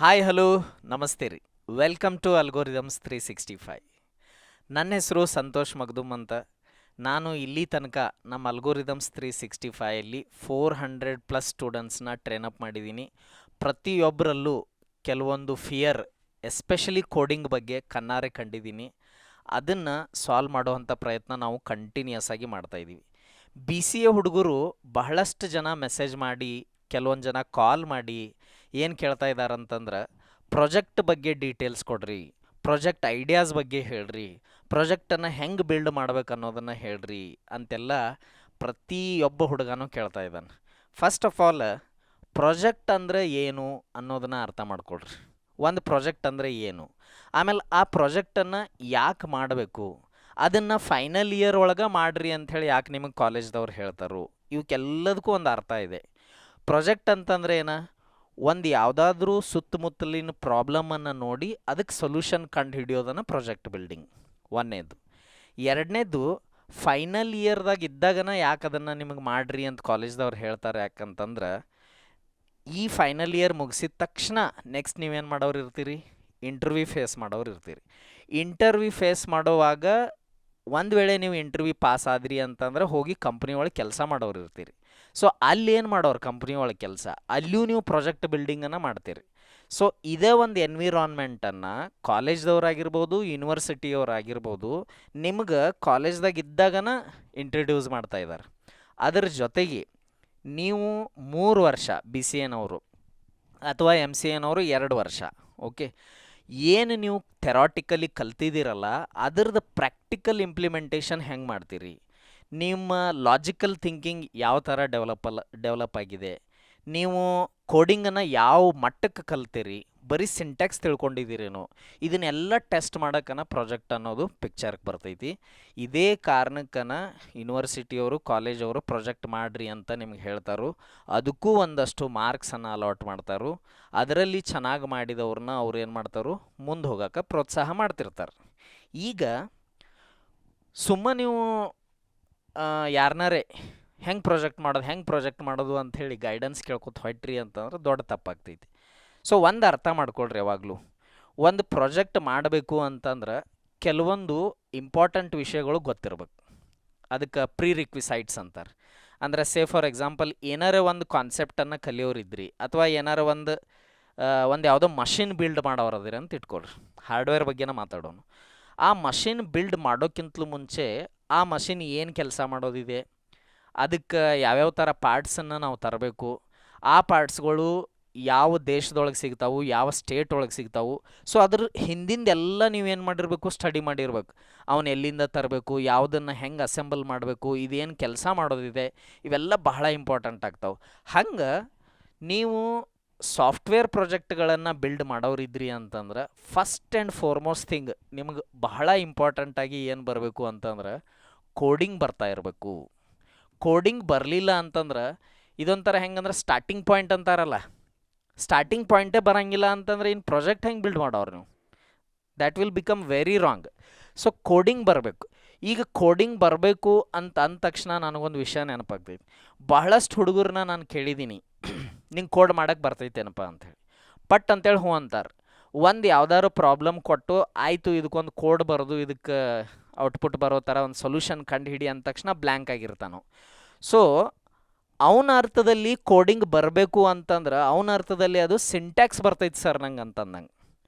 Hi hello ನಮಸ್ತೆ ರೀ. Welcome to algorithms 365. ನನ್ನ ಹೆಸರು ಸಂತೋಷ್ ಮಗ್ದುಮ್ ಅಂತ. ನಾನು ಇಲ್ಲಿ ತನಕ ನಮ್ಮ ಅಲ್ಗೋರಿದಮ್ಸ್ 365ಅಲ್ಲಿ 400+ ಸ್ಟೂಡೆಂಟ್ಸ್ನ ಟ್ರೈನಪ್ ಮಾಡಿದ್ದೀನಿ. ಪ್ರತಿಯೊಬ್ಬರಲ್ಲೂ ಕೆಲವೊಂದು ಫಿಯರ್, ಎಸ್ಪೆಷಲಿ ಕೋಡಿಂಗ್ ಬಗ್ಗೆ ಕಣ್ಣಾರೆ ಕಂಡಿದ್ದೀನಿ. ಅದನ್ನು ಸಾಲ್ವ್ ಮಾಡುವಂಥ ಪ್ರಯತ್ನ ನಾವು ಕಂಟಿನ್ಯೂಸ್ ಆಗಿ ಮಾಡ್ತಾಯಿದ್ದೀವಿ. BCA ಹುಡುಗರು ಬಹಳಷ್ಟು ಜನ ಮೆಸೇಜ್ ಮಾಡಿ, ಕೆಲವೊಂದು ಜನ ಕಾಲ್ ಮಾಡಿ ಏನು ಕೇಳ್ತಾ ಇದ್ದಾರಂತಂದ್ರೆ, ಪ್ರಾಜೆಕ್ಟ್ ಬಗ್ಗೆ ಡೀಟೇಲ್ಸ್ ಕೊಡ್ರಿ, ಪ್ರಾಜೆಕ್ಟ್ ಐಡಿಯಾಸ್ ಬಗ್ಗೆ ಹೇಳ್ರಿ, ಪ್ರಾಜೆಕ್ಟನ್ನು ಹೆಂಗೆ ಬಿಲ್ಡ್ ಮಾಡ್ಬೇಕು ಅನ್ನೋದನ್ನು ಹೇಳ್ರಿ ಅಂತೆಲ್ಲ ಪ್ರತಿಯೊಬ್ಬ ಹುಡುಗನೂ ಕೇಳ್ತಾ ಇದ್ದಾನೆ. ಫಸ್ಟ್ ಆಫ್ ಆಲ್, ಪ್ರಾಜೆಕ್ಟ್ ಅಂದರೆ ಏನು ಅನ್ನೋದನ್ನು ಅರ್ಥ ಮಾಡ್ಕೊಳ್ರಿ. ಒಂದು ಪ್ರಾಜೆಕ್ಟ್ ಅಂದರೆ ಏನು, ಆಮೇಲೆ ಆ ಪ್ರಾಜೆಕ್ಟನ್ನು ಯಾಕೆ ಮಾಡಬೇಕು, ಅದನ್ನು ಫೈನಲ್ ಇಯರ್ ಒಳಗೆ ಮಾಡಿರಿ ಅಂಥೇಳಿ ಯಾಕೆ ನಿಮಗೆ ಕಾಲೇಜ್ದವ್ರು ಹೇಳ್ತಾರೋ, ಇವಕ್ಕೆಲ್ಲದಕ್ಕೂ ಒಂದು ಅರ್ಥ ಇದೆ. ಪ್ರಾಜೆಕ್ಟ್ ಅಂತಂದ್ರೆ ಏನು, ಒಂದು ಯಾವುದಾದ್ರೂ ಸುತ್ತಮುತ್ತಲಿನ ಪ್ರಾಬ್ಲಮನ್ನು ನೋಡಿ ಅದಕ್ಕೆ ಸೊಲ್ಯೂಷನ್ ಕಂಡು ಹಿಡಿಯೋದನ್ನು ಪ್ರಾಜೆಕ್ಟ್ ಬಿಲ್ಡಿಂಗ್ ಒಂದನೇದು. ಎರಡನೇದು, ಫೈನಲ್ ಇಯರ್ದಾಗ ಇದ್ದಾಗನ ಯಾಕೆ ಅದನ್ನು ನಿಮಗೆ ಮಾಡಿರಿ ಅಂತ ಕಾಲೇಜ್ದವ್ರು ಹೇಳ್ತಾರೆ. ಯಾಕಂತಂದ್ರೆ ಈ ಫೈನಲ್ ಇಯರ್ ಮುಗಿಸಿದ ತಕ್ಷಣ ನೆಕ್ಸ್ಟ್ ನೀವೇನು ಮಾಡೋರು ಇರ್ತೀರಿ, ಇಂಟರ್ವ್ಯೂ ಫೇಸ್ ಮಾಡೋರು ಇರ್ತೀರಿ. ಇಂಟರ್ವ್ಯೂ ಫೇಸ್ ಮಾಡೋವಾಗ ಒಂದು ವೇಳೆ ನೀವು ಇಂಟರ್ವ್ಯೂ ಪಾಸ್ ಆದ್ರಿ ಅಂತಂದ್ರೆ ಹೋಗಿ ಕಂಪ್ನಿ ಒಳಗೆ ಕೆಲಸ ಮಾಡೋರು ಇರ್ತೀರಿ. ಸೊ ಅಲ್ಲಿ ಏನು ಮಾಡೋರು, ಕಂಪ್ನಿ ಒಳಗೆ ಕೆಲಸ, ಅಲ್ಲಿಯೂ ನೀವು ಪ್ರಾಜೆಕ್ಟ್ ಬಿಲ್ಡಿಂಗನ್ನು ಮಾಡ್ತೀರಿ. ಸೊ ಇದೇ ಒಂದು ಎನ್ವಿರಾನ್ಮೆಂಟನ್ನು ಕಾಲೇಜ್ದವ್ರಾಗಿರ್ಬೋದು, ಯೂನಿವರ್ಸಿಟಿಯವರಾಗಿರ್ಬೋದು, ನಿಮ್ಗೆ ಕಾಲೇಜ್ದಾಗ ಇದ್ದಾಗನ ಇಂಟ್ರಡ್ಯೂಸ್ ಮಾಡ್ತಾ ಇದ್ದಾರೆ. ಅದರ ಜೊತೆಗೆ ನೀವು 3 ವರ್ಷ BCAನವರು ಅಥವಾ MCAನವರು 2 ವರ್ಷ, ಓಕೆ, ಏನು ನೀವು ಥೆರಾಟಿಕಲಿ ಕಲ್ತಿದ್ದೀರಲ್ಲ ಅದರದ್ದು ಪ್ರಾಕ್ಟಿಕಲ್ ಇಂಪ್ಲಿಮೆಂಟೇಷನ್ ಹೆಂಗೆ ಮಾಡ್ತೀರಿ, ನಿಮ್ಮ ಲಾಜಿಕಲ್ ಥಿಂಕಿಂಗ್ ಯಾವ ಥರ ಡೆವಲಪ್ ಆಗಿದೆ, ನೀವು ಕೋಡಿಂಗನ್ನು ಯಾವ ಮಟ್ಟಕ್ಕೆ ಕಲ್ತೀರಿ, ಬರೀ ಸಿಂಟ್ಯಾಕ್ಸ್ ತಿಳ್ಕೊಂಡಿದ್ದೀರೇನೋ, ಇದನ್ನೆಲ್ಲ ಟೆಸ್ಟ್ ಮಾಡೋಕ್ಕನ ಪ್ರಾಜೆಕ್ಟ್ ಅನ್ನೋದು ಪಿಕ್ಚರ್ಗೆ ಬರ್ತೈತಿ. ಇದೇ ಕಾರಣಕ್ಕನ ಯೂನಿವರ್ಸಿಟಿಯವರು, ಕಾಲೇಜವರು ಪ್ರಾಜೆಕ್ಟ್ ಮಾಡಿರಿ ಅಂತ ನಿಮ್ಗೆ ಹೇಳ್ತಾರೋ. ಅದಕ್ಕೂ ಒಂದಷ್ಟು ಮಾರ್ಕ್ಸನ್ನು ಅಲಾಟ್ ಮಾಡ್ತಾರೋ. ಅದರಲ್ಲಿ ಚೆನ್ನಾಗಿ ಮಾಡಿದವ್ರನ್ನ ಅವ್ರು ಏನು ಮಾಡ್ತಾರೋ, ಮುಂದೆ ಹೋಗೋಕೆ ಪ್ರೋತ್ಸಾಹ ಮಾಡ್ತಿರ್ತಾರೆ. ಈಗ ನೀವು ಯಾರನ್ನಾರೇ ಹೆಂಗೆ ಪ್ರಾಜೆಕ್ಟ್ ಮಾಡೋದು ಅಂಥೇಳಿ ಗೈಡೆನ್ಸ್ ಕೇಳ್ಕೊತ ಹೊಟ್ರಿ ಅಂತಂದ್ರೆ ದೊಡ್ಡ ತಪ್ಪಾಗ್ತೈತಿ. ಸೊ ಒಂದು ಅರ್ಥ ಮಾಡ್ಕೊಳ್ರಿ, ಯಾವಾಗಲೂ ಒಂದು ಪ್ರಾಜೆಕ್ಟ್ ಮಾಡಬೇಕು ಅಂತಂದ್ರೆ ಕೆಲವೊಂದು ಇಂಪಾರ್ಟೆಂಟ್ ವಿಷಯಗಳು ಗೊತ್ತಿರ್ಬೇಕು. ಅದಕ್ಕೆ ಪ್ರೀ ರಿಕ್ವಿಸೈಟ್ಸ್ ಅಂತಾರೆ. ಅಂದರೆ ಫಾರ್ ಎಕ್ಸಾಂಪಲ್, ಏನಾರ ಒಂದು ಕಾನ್ಸೆಪ್ಟನ್ನು ಕಲಿಯೋರಿದ್ರಿ ಅಥವಾ ಏನಾರ ಒಂದು ಯಾವುದೋ ಮಷಿನ್ ಬಿಲ್ಡ್ ಮಾಡೋರದಿರಿ ಅಂತ ಇಟ್ಕೊಳ್ರಿ. ಹಾರ್ಡ್ವೇರ್ ಬಗ್ಗೆನ ಮಾತಾಡೋಣ. ಆ ಮಷಿನ್ ಬಿಲ್ಡ್ ಮಾಡೋಕ್ಕಿಂತಲೂ ಮುಂಚೆ ಆ ಮಷಿನ್ ಏನು ಕೆಲಸ ಮಾಡೋದಿದೆ, ಅದಕ್ಕೆ ಯಾವ್ಯಾವ ಥರ ಪಾರ್ಟ್ಸನ್ನು ನಾವು ತರಬೇಕು, ಆ ಪಾರ್ಟ್ಸ್ಗಳು ಯಾವ ದೇಶದೊಳಗೆ ಸಿಗ್ತಾವು, ಯಾವ ಸ್ಟೇಟ್ ಒಳಗೆ ಸಿಗ್ತಾವು. ಸೊ ಅದ್ರ ಹಿಂದಿಂದೆಲ್ಲ ನೀವೇನು ಮಾಡಿರಬೇಕು, ಸ್ಟಡಿ ಮಾಡಿರ್ಬೇಕು. ಅವನು ಎಲ್ಲಿಂದ ತರಬೇಕು, ಯಾವುದನ್ನು ಹೆಂಗೆ ಅಸೆಂಬಲ್ ಮಾಡಬೇಕು, ಇದೇನು ಕೆಲಸ ಮಾಡೋದಿದೆ, ಇವೆಲ್ಲ ಬಹಳ ಇಂಪಾರ್ಟೆಂಟ್ ಆಗ್ತಾವೆ. ಹಂಗೆ ನೀವು ಸಾಫ್ಟ್ವೇರ್ ಪ್ರಾಜೆಕ್ಟ್ಗಳನ್ನು ಬಿಲ್ಡ್ ಮಾಡೋರಿದ್ರಿ ಅಂತಂದ್ರೆ ಫಸ್ಟ್ ಆ್ಯಂಡ್ ಫಾರ್ಮೋಸ್ಟ್ ಥಿಂಗ್ ನಿಮಗೆ ಬಹಳ ಇಂಪಾರ್ಟೆಂಟಾಗಿ ಏನು ಬರಬೇಕು ಅಂತಂದ್ರೆ ಕೋಡಿಂಗ್ ಬರ್ತಾ ಇರಬೇಕು. ಕೋಡಿಂಗ್ ಬರಲಿಲ್ಲ ಅಂತಂದ್ರೆ ಇದೊಂಥರ ಹೆಂಗಂದ್ರೆ ಸ್ಟಾರ್ಟಿಂಗ್ ಪಾಯಿಂಟ್ ಅಂತಾರಲ್ಲ, ಸ್ಟಾರ್ಟಿಂಗ್ ಪಾಯಿಂಟೇ ಬರೋಂಗಿಲ್ಲ ಅಂತಂದ್ರೆ ಇನ್ನು ಪ್ರಾಜೆಕ್ಟ್ ಹೆಂಗೆ ಬಿಲ್ಡ್ ಮಾಡೋರು ನೀವು, that will become very wrong. So coding ಬರಬೇಕು. ಈಗ ಕೋಡಿಂಗ್ ಬರಬೇಕು ಅಂದ ತಕ್ಷಣ ನನಗೊಂದು ವಿಷಯ ನೆನಪಾಗ್ತೈತಿ. ಬಹಳಷ್ಟು ಹುಡುಗರನ್ನ ನಾನು ಕೇಳಿದ್ದೀನಿ, ನಿಂಗೆ ಕೋಡ್ ಮಾಡೋಕ್ಕೆ ಬರ್ತೈತೇನಪ್ಪ ಅಂಥೇಳಿ. ಪಟ್ ಅಂತೇಳಿ ಹ್ಞೂ ಅಂತಾರೆ. ಒಂದು ಯಾವ್ದಾದ್ರು ಪ್ರಾಬ್ಲಮ್ ಕೊಟ್ಟು ಆಯಿತು ಇದಕ್ಕೊಂದು ಕೋಡ್ ಬರೋದು, ಇದಕ್ಕೆ ಔಟ್ಪುಟ್ ಬರೋ ಥರ ಒಂದು ಸೊಲ್ಯೂಷನ್ ಕಂಡು ಹಿಡಿ ಅಂದ ತಕ್ಷಣ ಬ್ಲ್ಯಾಂಕ್ ಆಗಿರ್ತಾನೋ. ಸೊ ಅವನ ಅರ್ಥದಲ್ಲಿ ಕೋಡಿಂಗ್ ಬರಬೇಕು ಅಂತಂದ್ರೆ ಅವನ ಅರ್ಥದಲ್ಲಿ ಅದು ಸಿಂಟ್ಯಾಕ್ಸ್ ಬರ್ತೈತಿ ಸರ್ ನಂಗೆ ಅಂತಂದಂಗೆ.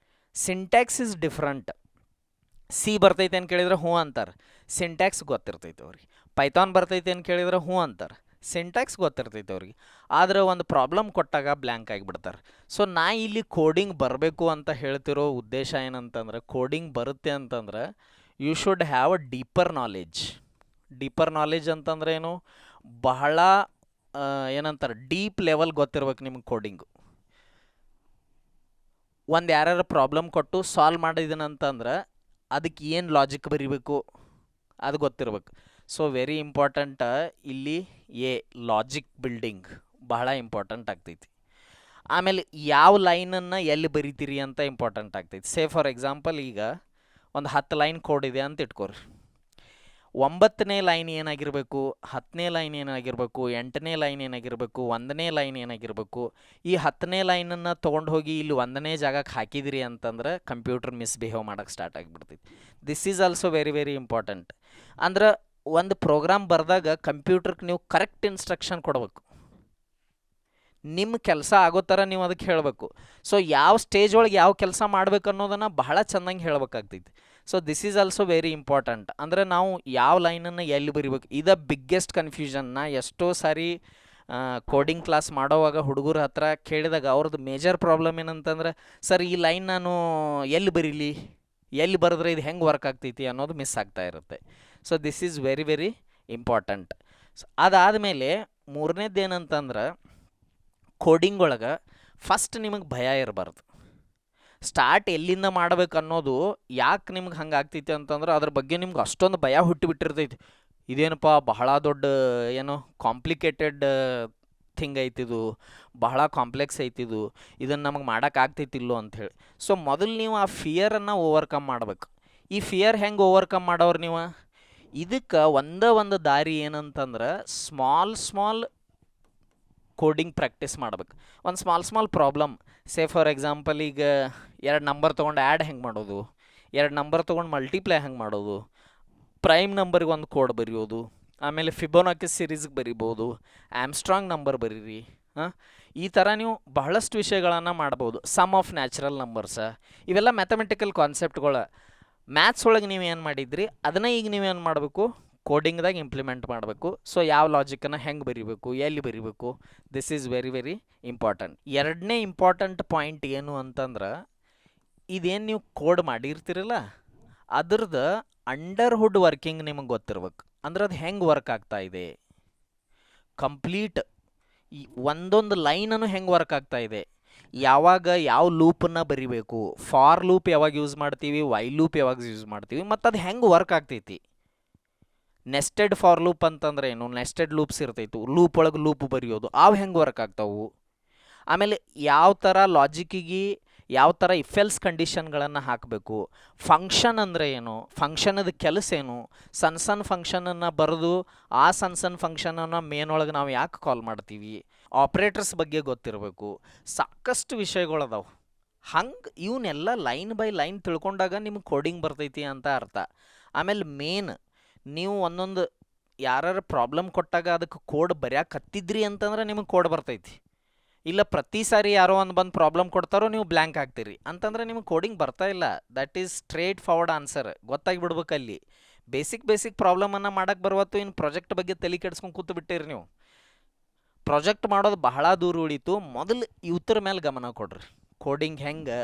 Syntax is different. ಬರ್ತೈತೆ ಅಂತ ಕೇಳಿದ್ರೆ ಹ್ಞೂ ಅಂತಾರೆ, ಸಿಂಟ್ಯಾಕ್ಸ್ ಗೊತ್ತಿರ್ತೈತೆ ಅವ್ರಿಗೆ. ಪೈಥಾನ್ ಬರ್ತೈತೆ ಅಂತ ಕೇಳಿದ್ರೆ ಹ್ಞೂ ಅಂತಾರೆ, ಸಿಂಟ್ಯಾಕ್ಸ್ ಗೊತ್ತಿರ್ತೈತೆ ಅವ್ರಿಗೆ. ಆದರೆ ಒಂದು ಪ್ರಾಬ್ಲಮ್ ಕೊಟ್ಟಾಗ ಬ್ಲ್ಯಾಂಕ್ ಆಗಿಬಿಡ್ತಾರೆ. ಸೊ ನಾ ಇಲ್ಲಿ ಕೋಡಿಂಗ್ ಬರಬೇಕು ಅಂತ ಹೇಳ್ತಿರೋ ಉದ್ದೇಶ ಏನಂತಂದ್ರೆ, ಕೋಡಿಂಗ್ ಬರುತ್ತೆ ಅಂತಂದ್ರೆ you should have a deeper knowledge. Deeper knowledge ಅಂತಂದ್ರೆ ಏನು, ಬಹಳ ಏನಂತಾರೆ ಡೀಪ್ ಲೆವೆಲ್ ಗೊತ್ತಿರ್ಬೇಕು ನಿಮ್ಗೆ ಕೋಡಿಂಗು. ಒಂದು ಯಾರ್ಯಾರು ಪ್ರಾಬ್ಲಮ್ ಕೊಟ್ಟು ಸಾಲ್ವ್ ಮಾಡಿದ್ದೀನಂತಂದ್ರೆ ಅದಕ್ಕೆ ಏನು ಲಾಜಿಕ್ ಬರೀಬೇಕು ಅದು ಗೊತ್ತಿರ್ಬೇಕು. ಸೊ ವೆರಿ ಇಂಪಾರ್ಟೆಂಟ್ ಇಲ್ಲಿ ಲಾಜಿಕ್ ಬಿಲ್ಡಿಂಗ್ ಬಹಳ ಇಂಪಾರ್ಟೆಂಟ್ ಆಗ್ತೈತಿ. ಆಮೇಲೆ ಯಾವ ಲೈನನ್ನು ಎಲ್ಲಿ ಬರಿತೀರಿ ಅಂತ ಇಂಪಾರ್ಟೆಂಟ್ ಆಗ್ತೈತಿ. ಫಾರ್ ಎಕ್ಸಾಂಪಲ್, ಈಗ ಒಂದು 10 ಲೈನ್ ಕೋಡ್ ಇದೆ ಅಂತ ಇಟ್ಕೋರಿ. ಒಂಬತ್ತನೇ ಲೈನ್ ಏನಾಗಿರಬೇಕು, 10ನೇ ಲೈನ್ ಏನಾಗಿರಬೇಕು, 8ನೇ ಲೈನ್ ಏನಾಗಿರಬೇಕು, 1ನೇ ಲೈನ್ ಏನಾಗಿರಬೇಕು. ಈ 10ನೇ ಲೈನನ್ನು ತೊಗೊಂಡು ಹೋಗಿ ಇಲ್ಲಿ 1ನೇ ಜಾಗಕ್ಕೆ ಹಾಕಿದಿರಿ ಅಂತಂದ್ರೆ ಕಂಪ್ಯೂಟರ್ ಮಿಸ್ಬಿಹೇವ್ ಮಾಡೋಕ್ಕೆ ಸ್ಟಾರ್ಟ್ ಆಗಿಬಿಡ್ತೈತಿ. This is also very very important. ಅಂದ್ರೆ ಒಂದು ಪ್ರೋಗ್ರಾಮ್ ಬರೆದಾಗ ಕಂಪ್ಯೂಟರ್ಗೆ ನೀವು ಕರೆಕ್ಟ್ ಇನ್ಸ್ಟ್ರಕ್ಷನ್ ಕೊಡಬೇಕು. ನಿಮ್ಮ ಕೆಲಸ ಆಗೋ ಥರ ನೀವು ಅದಕ್ಕೆ ಹೇಳಬೇಕು. ಸೊ ಯಾವ ಸ್ಟೇಜ್ ಒಳಗೆ ಯಾವ ಕೆಲಸ ಮಾಡ್ಬೇಕು ಅನ್ನೋದನ್ನು ಬಹಳ ಚೆನ್ನಾಗಿ ಹೇಳಬೇಕಾಗ್ತೈತಿ. So this is also very important. ಅಂದರೆ ನಾವು ಯಾವ ಲೈನನ್ನು ಎಲ್ಲಿ ಬರಿಬೇಕು, ಇದು ಬಿಗ್ಗೆಸ್ಟ್ ಕನ್ಫ್ಯೂಷನ್ನ. ಎಷ್ಟೋ ಸಾರಿ ಕೋಡಿಂಗ್ ಕ್ಲಾಸ್ ಮಾಡೋವಾಗ ಹುಡುಗರ ಹತ್ರ ಕೇಳಿದಾಗ ಅವ್ರದ್ದು ಮೇಜರ್ ಪ್ರಾಬ್ಲಮ್ ಏನಂತಂದ್ರೆ, ಸರ್ ಈ ಲೈನ್ ನಾನು ಎಲ್ಲಿ ಬರೀಲಿ, ಎಲ್ಲಿ ಬರೆದ್ರೆ ಇದು ಹೆಂಗೆ ವರ್ಕ್ ಆಗ್ತೈತಿ ಅನ್ನೋದು ಮಿಸ್ ಆಗ್ತಾ ಇರುತ್ತೆ. So this is very very important. ಅದಾದಮೇಲೆ ಮೂರನೇದು ಏನಂತಂದ್ರೆ, ಕೋಡಿಂಗ್ ಒಳಗೆ ಫಸ್ಟ್ ನಿಮಗೆ ಭಯ ಇರಬಾರ್ದು. ಸ್ಟಾರ್ಟ್ ಎಲ್ಲಿಂದ ಮಾಡ್ಬೇಕು ಅನ್ನೋದು ಯಾಕೆ ನಿಮ್ಗೆ ಹಂಗೆ ಆಗ್ತೈತಿ ಅಂತಂದ್ರೆ ಅದ್ರ ಬಗ್ಗೆ ನಿಮ್ಗೆ ಅಷ್ಟೊಂದು ಭಯ ಹುಟ್ಟಿಬಿಟ್ಟಿರ್ತೈತಿ. ಇದೇನಪ್ಪ ಬಹಳ ದೊಡ್ಡ ಏನು ಕಾಂಪ್ಲಿಕೇಟೆಡ್ ಥಿಂಗ್ ಐತಿದು, ಬಹಳ ಕಾಂಪ್ಲೆಕ್ಸ್ ಐತಿದು, ಇದನ್ನು ನಮಗೆ ಮಾಡೋಕ್ಕಾಗ್ತೈತಿಲ್ಲೋ ಅಂಥೇಳಿ. ಸೊ ಮೊದಲು ನೀವು ಆ ಫಿಯರನ್ನು ಓವರ್ಕಮ್ ಮಾಡ್ಬೇಕು. ಈ ಫಿಯರ್ ಹೆಂಗೆ ಓವರ್ಕಮ್ ಮಾಡೋರು ನೀವು? ಇದಕ್ಕೆ ಒಂದು ದಾರಿ ಏನಂತಂದ್ರೆ ಸ್ಮಾಲ್ ಕೋಡಿಂಗ್ ಪ್ರಾಕ್ಟೀಸ್ ಮಾಡ್ಬೇಕು. ಒಂದು small problem, say for example ಈಗ 2 ನಂಬರ್ ತೊಗೊಂಡು ಆ್ಯಡ್ ಹೆಂಗೆ ಮಾಡೋದು, 2 ನಂಬರ್ ತೊಗೊಂಡು ಮಲ್ಟಿಪ್ಲೈ ಹೆಂಗೆ ಮಾಡೋದು, ಪ್ರೈಮ್ ನಂಬರ್ಗೆ ಒಂದು ಕೋಡ್ ಬರೆಯೋದು, ಆಮೇಲೆ ಫಿಬೋನಾಕಿ ಸೀರೀಸ್ಗೆ ಬರಿಬೋದು, ಆಮ್ಸ್ಟ್ರಾಂಗ್ ನಂಬರ್ ಬರೀರಿ. ಈ ಥರ ನೀವು ಬಹಳಷ್ಟು ವಿಷಯಗಳನ್ನು ಮಾಡ್ಬೋದು. ಸಮ್ ಆಫ್ ನ್ಯಾಚುರಲ್ ನಂಬರ್ಸ, ಇವೆಲ್ಲ ಮ್ಯಾಥಮೆಟಿಕಲ್ ಕಾನ್ಸೆಪ್ಟ್ಗಳು. ಮ್ಯಾಥ್ಸ್ ಒಳಗೆ ನೀವು ಏನು ಮಾಡಿದ್ರಿ ಅದನ್ನು ಈಗ ನೀವೇನು ಮಾಡಬೇಕು, ಕೋಡಿಂಗ್ದಾಗ ಇಂಪ್ಲಿಮೆಂಟ್ ಮಾಡಬೇಕು. ಸೊ ಯಾವ ಲಾಜಿಕನ್ನು ಹೆಂಗೆ ಬರಿಬೇಕು, ಎಲ್ಲಿ ಬರಿಬೇಕು, this is very very important. ಎರಡನೇ ಇಂಪಾರ್ಟೆಂಟ್ ಪಾಯಿಂಟ್ ಏನು ಅಂತಂದ್ರೆ, ಇದೇನು ನೀವು ಕೋಡ್ ಮಾಡಿರ್ತೀರಲ್ಲ ಅದ್ರದ್ದು ಅಂಡರ್ ಹುಡ್ ವರ್ಕಿಂಗ್ ನಿಮಗೆ ಗೊತ್ತಿರ್ಬೇಕು. ಅಂದ್ರೆ ಅದು ಹೆಂಗೆ ವರ್ಕ್ ಆಗ್ತಾ ಇದೆ, ಕಂಪ್ಲೀಟ್ ಈ ಒಂದೊಂದು ಲೈನನ್ನು ಹೆಂಗೆ ವರ್ಕ್ ಆಗ್ತಾ ಇದೆ, ಯಾವಾಗ ಯಾವ ಲೂಪನ್ನು ಬರಿಬೇಕು, ಫಾರ್ ಲೂಪ್ ಯಾವಾಗ ಯೂಸ್ ಮಾಡ್ತೀವಿ, ವೈಲ್ ಲೂಪ್ ಯಾವಾಗ ಯೂಸ್ ಮಾಡ್ತೀವಿ, ಮತ್ತು ಅದು ಹೆಂಗೆ ವರ್ಕ್ ಆಗ್ತೈತಿ. ನೆಸ್ಟೆಡ್ ಫಾರ್ ಲೂಪ್ ಅಂತಂದ್ರೆ ಏನು, ನೆಸ್ಟೆಡ್ ಲೂಪ್ಸ್ ಇರ್ತೈತು, ಲೂಪ್ ಒಳಗೆ ಲೂಪ್ ಬರೆಯೋದು, ಅವು ಹೆಂಗೆ ವರ್ಕ್ ಆಗ್ತಾವು. ಆಮೇಲೆ ಯಾವ ಥರ ಲಾಜಿಕ್ಕಿಗೆ ಯಾವ ಥರ ಇಫೆಲ್ಸ್ ಕಂಡೀಷನ್ಗಳನ್ನು ಹಾಕಬೇಕು, ಫಂಕ್ಷನ್ ಅಂದರೆ ಏನು, ಫಂಕ್ಷನದ ಕೆಲಸ ಏನು, ಸಣ್ಣ ಫಂಕ್ಷನನ್ನು ಬರೆದು ಆ ಸಣ್ಣ ಫಂಕ್ಷನನ್ನು ಮೇನ್ ಒಳಗೆ ನಾವು ಯಾಕೆ ಕಾಲ್ ಮಾಡ್ತೀವಿ, ಆಪ್ರೇಟರ್ಸ್ ಬಗ್ಗೆ ಗೊತ್ತಿರಬೇಕು. ಸಾಕಷ್ಟು ವಿಷಯಗಳದಾವು. ಹಂಗೆ ಇವನ್ನೆಲ್ಲ ಲೈನ್ ಬೈ ಲೈನ್ ತಿಳ್ಕೊಂಡಾಗ ನಿಮ್ಗೆ ಕೋಡಿಂಗ್ ಬರ್ತೈತಿ ಅಂತ ಅರ್ಥ. ಆಮೇಲೆ ಮೇನ್ ನೀವು ಒಂದೊಂದು ಯಾರು ಪ್ರಾಬ್ಲಮ್ ಕೊಟ್ಟಾಗ ಅದಕ್ಕೆ ಕೋಡ್ ಬರೆಯಕತ್ತಿದ್ರಿ ಅಂತಂದ್ರೆ ನಿಮಗೆ ಕೋಡ್ ಬರ್ತೈತಿ. ಇಲ್ಲ ಪ್ರತಿ ಸಾರಿ ಯಾರೋ ಒಂದು ಬಂದು ಪ್ರಾಬ್ಲಮ್ ಕೊಡ್ತಾರೋ ನೀವು ಬ್ಲ್ಯಾಂಕ್ ಆಗ್ತೀರಿ ಅಂತಂದ್ರೆ ನಿಮಗೆ ಕೋಡಿಂಗ್ ಬರ್ತಾ ಇಲ್ಲ. That is straightforward answer. ಗೊತ್ತಾಗಿಬಿಡ್ಬೇಕು ಅಲ್ಲಿ. ಬೇಸಿಕ್ ಪ್ರಾಬ್ಲಮನ್ನು ಮಾಡೋಕ್ಕೆ ಬರುವತ್ತು. ಇನ್ನು ಪ್ರಾಜೆಕ್ಟ್ ಬಗ್ಗೆ ತಲೆ ಕೆಡ್ಸ್ಕೊಂಡು ಕೂತು ಬಿಟ್ಟಿರಿ ನೀವು. ಪ್ರಾಜೆಕ್ಟ್ ಮಾಡೋದು ಬಹಳ ದೂರ ಉಳಿತು. ಮೊದಲು ಇವ್ರ ಮೇಲೆ ಗಮನ ಕೊಡ್ರಿ. ಕೋಡಿಂಗ್ ಹೆಂಗೆ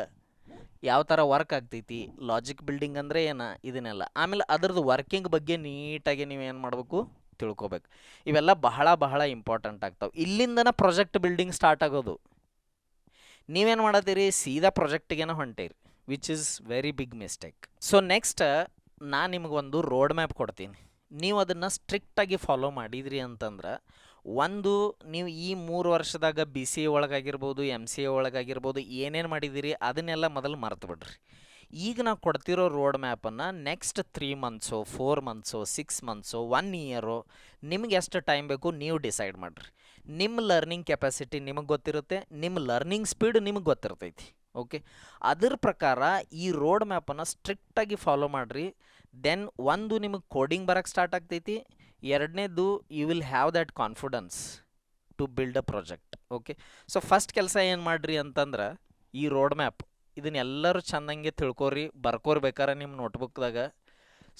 ಯಾವ ಥರ ವರ್ಕ್ ಆಗ್ತೈತಿ, ಲಾಜಿಕ್ ಬಿಲ್ಡಿಂಗ್ ಅಂದರೆ ಏನು, ಇದನ್ನೆಲ್ಲ. ಆಮೇಲೆ ಅದ್ರದ್ದು ವರ್ಕಿಂಗ್ ಬಗ್ಗೆ ನೀಟಾಗಿ ನೀವು ಏನು ಮಾಡಬೇಕು, ತಿಳ್ಕೊಬೇಕು. ಇವೆಲ್ಲ ಬಹಳ ಇಂಪಾರ್ಟೆಂಟ್ ಆಗ್ತಾವೆ. ಇಲ್ಲಿಂದನೇ ಪ್ರಾಜೆಕ್ಟ್ ಬಿಲ್ಡಿಂಗ್ ಸ್ಟಾರ್ಟ್ ಆಗೋದು. ನೀವೇನು ಮಾಡತ್ತೀರಿ, ಸೀದಾ ಪ್ರಾಜೆಕ್ಟಿಗೇನ ಹೊಂಟೀರಿ, which is very big mistake. So next ನಾನು ನಿಮಗೊಂದು ರೋಡ್ ಮ್ಯಾಪ್ ಕೊಡ್ತೀನಿ. ನೀವು ಅದನ್ನು ಸ್ಟ್ರಿಕ್ಟಾಗಿ ಫಾಲೋ ಮಾಡಿದ್ರಿ ಅಂತಂದ್ರೆ, ಒಂದು ನೀವು ಈ 3 ವರ್ಷದಾಗ BCA ಒಳಗಾಗಿರ್ಬೋದು, MCA ಒಳಗಾಗಿರ್ಬೋದು, ಏನೇನು ಮಾಡಿದ್ದೀರಿ ಅದನ್ನೆಲ್ಲ ಮೊದಲು ಮರೆತು ಬಿಡ್ರಿ. ಈಗ ನಾವು ಕೊಡ್ತಿರೋ ರೋಡ್ ಮ್ಯಾಪನ್ನು ನೆಕ್ಸ್ಟ್ 3 ಮಂತ್ಸೋ 4 ಮಂತ್ಸೋ 6 ಮಂತ್ಸೋ 1 ಇಯರೋ ನಿಮ್ಗೆ ಎಷ್ಟು ಟೈಮ್ ಬೇಕು ನೀವು ಡಿಸೈಡ್ ಮಾಡಿರಿ. ನಿಮ್ಮ ಲರ್ನಿಂಗ್ ಕೆಪಾಸಿಟಿ ನಿಮಗೆ ಗೊತ್ತಿರುತ್ತೆ, ನಿಮ್ಮ ಲರ್ನಿಂಗ್ ಸ್ಪೀಡ್ ನಿಮಗೆ ಗೊತ್ತಿರ್ತೈತಿ. ಓಕೆ, ಅದ್ರ ಪ್ರಕಾರ ಈ ರೋಡ್ ಮ್ಯಾಪನ್ನು ಸ್ಟ್ರಿಕ್ಟಾಗಿ ಫಾಲೋ ಮಾಡಿರಿ. ದೆನ್ ಒಂದು ನಿಮಗೆ ಕೋಡಿಂಗ್ ಬರೋಕ್ಕೆ ಸ್ಟಾರ್ಟ್ ಆಗ್ತೈತಿ. ಎರಡನೇದು you will have that confidence to build a project. Okay, so first ಕೆಲಸ ಏನು ಮಾಡಿರಿ ಅಂತಂದ್ರೆ, ಈ ರೋಡ್ ಮ್ಯಾಪ್ ಇದನ್ನೆಲ್ಲರೂ ಚೆಂದಂಗೆ ತಿಳ್ಕೊರಿ, ಬರ್ಕೋರ್ಬೇಕಾರೆ ನಿಮ್ಮ ನೋಟ್ಬುಕ್ದಾಗ.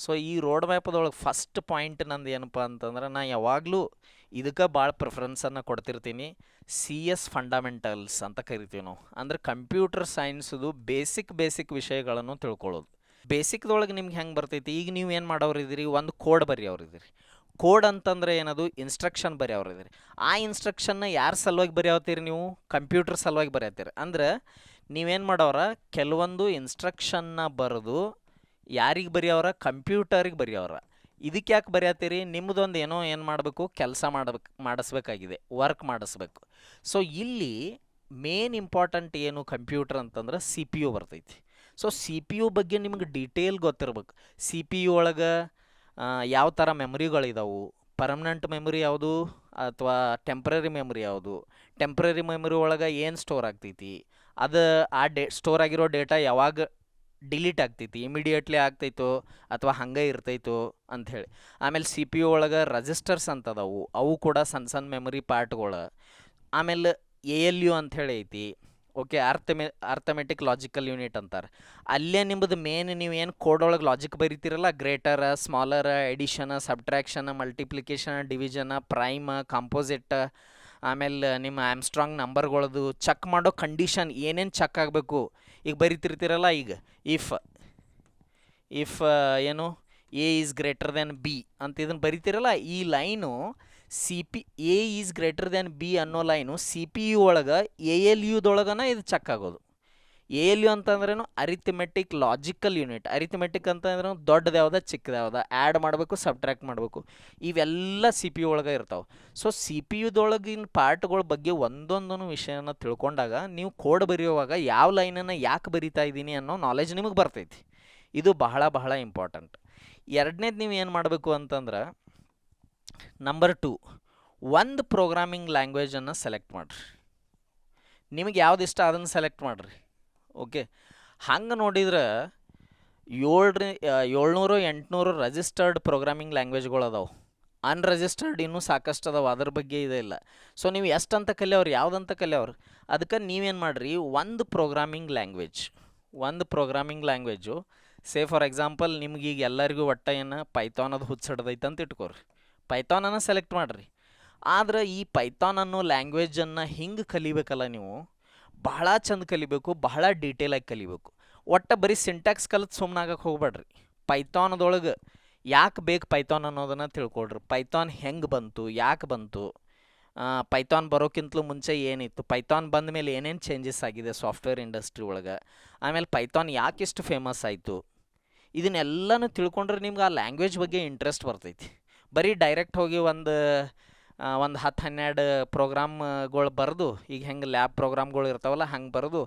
ಸೊ ಈ ರೋಡ್ ಮ್ಯಾಪದೊಳಗೆ ಫಸ್ಟ್ ಪಾಯಿಂಟ್ ನಂದು ಏನಪ್ಪ ಅಂತಂದ್ರೆ, ನಾನು ಯಾವಾಗಲೂ ಇದಕ್ಕೆ ಭಾಳ ಪ್ರಿಫರೆನ್ಸನ್ನು ಕೊಡ್ತಿರ್ತೀನಿ. CS ಫಂಡಮೆಂಟಲ್ಸ್ ಅಂತ ಕರಿತೀವಿ ನಾವು. ಅಂದರೆ ಕಂಪ್ಯೂಟರ್ ಸೈನ್ಸ್ದು ಬೇಸಿಕ್ ವಿಷಯಗಳನ್ನು ತಿಳ್ಕೊಳ್ಳೋದು. ಬೇಸಿಕ್ದೊಳಗೆ ನಿಮ್ಗೆ ಹೆಂಗೆ ಬರ್ತೈತಿ, ಈಗ ನೀವು ಏನು ಮಾಡೋರಿದ್ದೀರಿ, ಒಂದು ಕೋಡ್ ಬರೆಯೋರಿದ್ದೀರಿ. ಕೋಡ್ ಅಂತಂದರೆ ಏನದು, ಇನ್ಸ್ಟ್ರಕ್ಷನ್ ಬರೆಯೋರಿದ್ದೀರಿ. ಆ ಇನ್ಸ್ಟ್ರಕ್ಷನ್ನ ಯಾರ ಸಲುವಾಗಿ ಬರೆಯೋತ್ತೀರಿ ನೀವು, ಕಂಪ್ಯೂಟರ್ ಸಲುವಾಗಿ ಬರೆಯತ್ತೀರಿ. ಅಂದ್ರೆ ನೀವೇನು ಮಾಡೋರ, ಕೆಲವೊಂದು ಇನ್ಸ್ಟ್ರಕ್ಷನ್ನ ಬರೆದು ಯಾರಿಗೆ ಬರೆಯೋರ, ಕಂಪ್ಯೂಟರಿಗೆ ಬರೆಯೋರ. ಇದಕ್ಕೆ ಯಾಕೆ ಬರೆಯತ್ತೀರಿ, ನಿಮ್ಮದೊಂದು ಏನು ಮಾಡಬೇಕು, ಕೆಲಸ ಮಾಡಿಸ್ಬೇಕಾಗಿದೆ, ವರ್ಕ್ ಮಾಡಿಸ್ಬೇಕು. ಸೊ ಇಲ್ಲಿ ಮೇನ್ ಇಂಪಾರ್ಟೆಂಟ್ ಏನು ಕಂಪ್ಯೂಟರ್ ಅಂತಂದ್ರೆ CPU ಬರ್ತೈತಿ. ಸೊ CPU ಬಗ್ಗೆ ನಿಮ್ಗೆ ಡೀಟೇಲ್ ಗೊತ್ತಿರ್ಬೇಕು. CPU ಒಳಗೆ ಯಾವ ಥರ ಮೆಮೊರಿಗಳಿದಾವು, ಪರ್ಮನೆಂಟ್ ಮೆಮೊರಿ ಯಾವುದು ಅಥವಾ ಟೆಂಪ್ರರಿ ಮೆಮೊರಿ ಯಾವುದು, ಟೆಂಪ್ರರಿ ಮೆಮೊರಿ ಒಳಗೆ ಏನು ಸ್ಟೋರ್ ಆಗ್ತೈತಿ, ಅದು ಆ ಸ್ಟೋರ್ ಆಗಿರೋ ಡೇಟಾ ಯಾವಾಗ ಡಿಲೀಟ್ ಆಗ್ತೈತಿ, ಇಮಿಡಿಯೇಟ್ಲಿ ಆಗ್ತೈತೋ ಅಥವಾ ಹಂಗೆ ಇರ್ತೈತೋ ಅಂಥೇಳಿ. ಆಮೇಲೆ ಸಿ ಪಿ ಯು ಒಳಗೆ ರೆಜಿಸ್ಟರ್ಸ್ ಅಂತದವು, ಅವು ಕೂಡ ಸಣ್ಣ ಸಣ್ಣ ಮೆಮೊರಿ ಪಾರ್ಟ್ಗಳು. ಆಮೇಲೆ ಎ ಎಲ್ ಯು ಅಂಥೇಳಿ ಐತಿ, ಓಕೆ, ಅರ್ಥಮೆಟಿಕ್ ಲಾಜಿಕಲ್ ಯೂನಿಟ್ ಅಂತಾರೆ. ಅಲ್ಲೇ ನಿಮ್ಮದು ಮೇನ್ ನೀವು ಏನು ಕೋಡ್ ಒಳಗೆ ಲಾಜಿಕ್ ಬರೀತಿರಲ್ಲ, greater, smaller, addition, subtraction, multiplication, division, prime, composite, ಆಮೇಲೆ ನಿಮ್ಮ ಆಮ್ಸ್ಟ್ರಾಂಗ್ ನಂಬರ್ಗಳದು ಚೆಕ್ ಮಾಡೋ ಕಂಡೀಷನ್ ಏನೇನು ಚೆಕ್ ಆಗಬೇಕು ಈಗ ಬರೀತಿರ್ತೀರಲ್ಲ. ಈಗ ಇಫ್ ಏನು A is greater than B ಅಂತ ಇದನ್ನು ಬರೀತಿರಲ್ಲ, ಈ line A is greater than B ಅನ್ನೋ ಲೈನು ಸಿ ಪಿ ಯು ಒಳಗೆ ಎ ಎಲ್ ಯುದೊಳಗನ ಇದು ಚೆಕ್ ಆಗೋದು. ಎ ಎಲ್ ಯು ಅಂತಂದ್ರೇನು ಅರಿಥಮೆಟಿಕ್ ಲಾಜಿಕಲ್ ಯೂನಿಟ್. ಅರಿಥಮೆಟಿಕ್ ಅಂತಂದ್ರೇನು ದೊಡ್ಡದು ಯಾವ್ದು ಚಿಕ್ಕದು ಯಾವ್ದು, ಆ್ಯಡ್ ಮಾಡಬೇಕು ಸಬ್ಟ್ರ್ಯಾಕ್ಟ್ ಮಾಡಬೇಕು, ಇವೆಲ್ಲ ಸಿ ಪಿ ಯು ಒಳಗೆ ಇರ್ತಾವೆ. ಸೊ ಸಿ ಪಿ ಯುದೊಳಗಿನ ಪಾರ್ಟ್ಗಳ ಬಗ್ಗೆ ಒಂದೊಂದೊಂದು ವಿಷಯನ ತಿಳ್ಕೊಂಡಾಗ ನೀವು ಕೋಡ್ ಬರೆಯುವಾಗ ಯಾವ ಲೈನನ್ನು ಯಾಕೆ ಬರಿತಾ ಇದ್ದೀನಿ ಅನ್ನೋ ನಾಲೆಜ್ ನಿಮಗೆ ಬರ್ತೈತಿ. ಇದು ಬಹಳ ಬಹಳ ಇಂಪಾರ್ಟೆಂಟ್. ಎರಡನೇದು ನೀವು ಏನು ಮಾಡಬೇಕು ಅಂತಂದ್ರೆ, ನಂಬರ್ 2, ಒಂದು ಪ್ರೋಗ್ರಾಮಿಂಗ್ ಲ್ಯಾಂಗ್ವೇಜನ್ನು ಸೆಲೆಕ್ಟ್ ಮಾಡಿರಿ. ನಿಮಗೆ ಯಾವ್ದು ಇಷ್ಟ ಅದನ್ನು ಸೆಲೆಕ್ಟ್ ಮಾಡಿರಿ. ಓಕೆ, ಹಂಗೆ ನೋಡಿದ್ರೆ 700-800 ರಿಜಿಸ್ಟರ್ಡ್ ಪ್ರೋಗ್ರಾಮಿಂಗ್ ಲ್ಯಾಂಗ್ವೇಜ್ಗಳು ಅದಾವೆ. ಅನ್ರಿಜಿಸ್ಟರ್ಡ್ ಇನ್ನೂ ಸಾಕಷ್ಟು ಅದಾವೆ, ಅದ್ರ ಬಗ್ಗೆ ಇದೆ ಇಲ್ಲ. ಸೊ ನೀವು ಎಷ್ಟು ಅಂತ ಕಲಿಯವ್ರು, ಯಾವುದಂತ ಕಲಿಯವ್ರು, ಅದಕ್ಕೆ ನೀವೇನು ಮಾಡಿರಿ, ಒಂದು programming language say for example ನಿಮ್ಗೆ ಈಗ ಎಲ್ಲರಿಗೂ ಏನು ಪೈಥಾನ್ ಅದು ಹುಚ್ಚಿಡ್ದೈತೆ ಅಂತ ಇಟ್ಕೋರಿ, ಪೈಥಾನನ್ನು ಸೆಲೆಕ್ಟ್ ಮಾಡಿರಿ. ಆದ್ರೆ ಈ ಪೈಥಾನ್ ಅನ್ನೋ ಲ್ಯಾಂಗ್ವೇಜನ್ನು ಹಿಂಗೆ ಕಲಿಬೇಕಲ್ಲ ನೀವು, ಬಹಳ ಚಂದ ಕಲಿಬೇಕು, ಬಹಳ ಡೀಟೇಲಾಗಿ ಕಲಿಬೇಕು. ಒಟ್ಟು ಬರೀ ಸಿಂಟ್ಯಾಕ್ಸ್ ಕಲಿತು ಸುಮ್ಮನಾಗಕ್ಕೆ ಹೋಗ್ಬೇಡ್ರಿ. ಪೈಥಾನದೊಳಗೆ ಯಾಕೆ ಬೇಕು ಪೈಥಾನ್ ಅನ್ನೋದನ್ನು ತಿಳ್ಕೊಳ್ರಿ. ಪೈಥಾನ್ ಹೆಂಗೆ ಬಂತು, ಯಾಕೆ ಬಂತು, ಪೈಥಾನ್ ಬರೋಕ್ಕಿಂತಲೂ ಮುಂಚೆ ಏನಿತ್ತು, ಪೈಥಾನ್ ಬಂದ ಮೇಲೆ ಏನೇನು ಚೇಂಜಸ್ ಆಗಿದೆ ಸಾಫ್ಟ್ವೇರ್ ಇಂಡಸ್ಟ್ರಿ ಒಳಗೆ, ಆಮೇಲೆ ಪೈಥಾನ್ ಯಾಕೆ ಇಷ್ಟು ಫೇಮಸ್ ಆಯಿತು, ಇದನ್ನೆಲ್ಲನೂ ತಿಳ್ಕೊಂಡ್ರೆ ನಿಮ್ಗೆ ಆ ಲ್ಯಾಂಗ್ವೇಜ್ ಬಗ್ಗೆ ಇಂಟ್ರೆಸ್ಟ್ ಬರ್ತೈತಿ. ಬರೀ ಡೈರೆಕ್ಟ್ ಹೋಗಿ ಒಂದು 10-12 ಪ್ರೋಗ್ರಾಮ್ಗಳು ಬರೆದು, ಈಗ ಹೆಂಗೆ ಲ್ಯಾಬ್ ಪ್ರೋಗ್ರಾಮ್ಗಳು ಇರ್ತಾವಲ್ಲ ಹಂಗೆ ಬರೆದು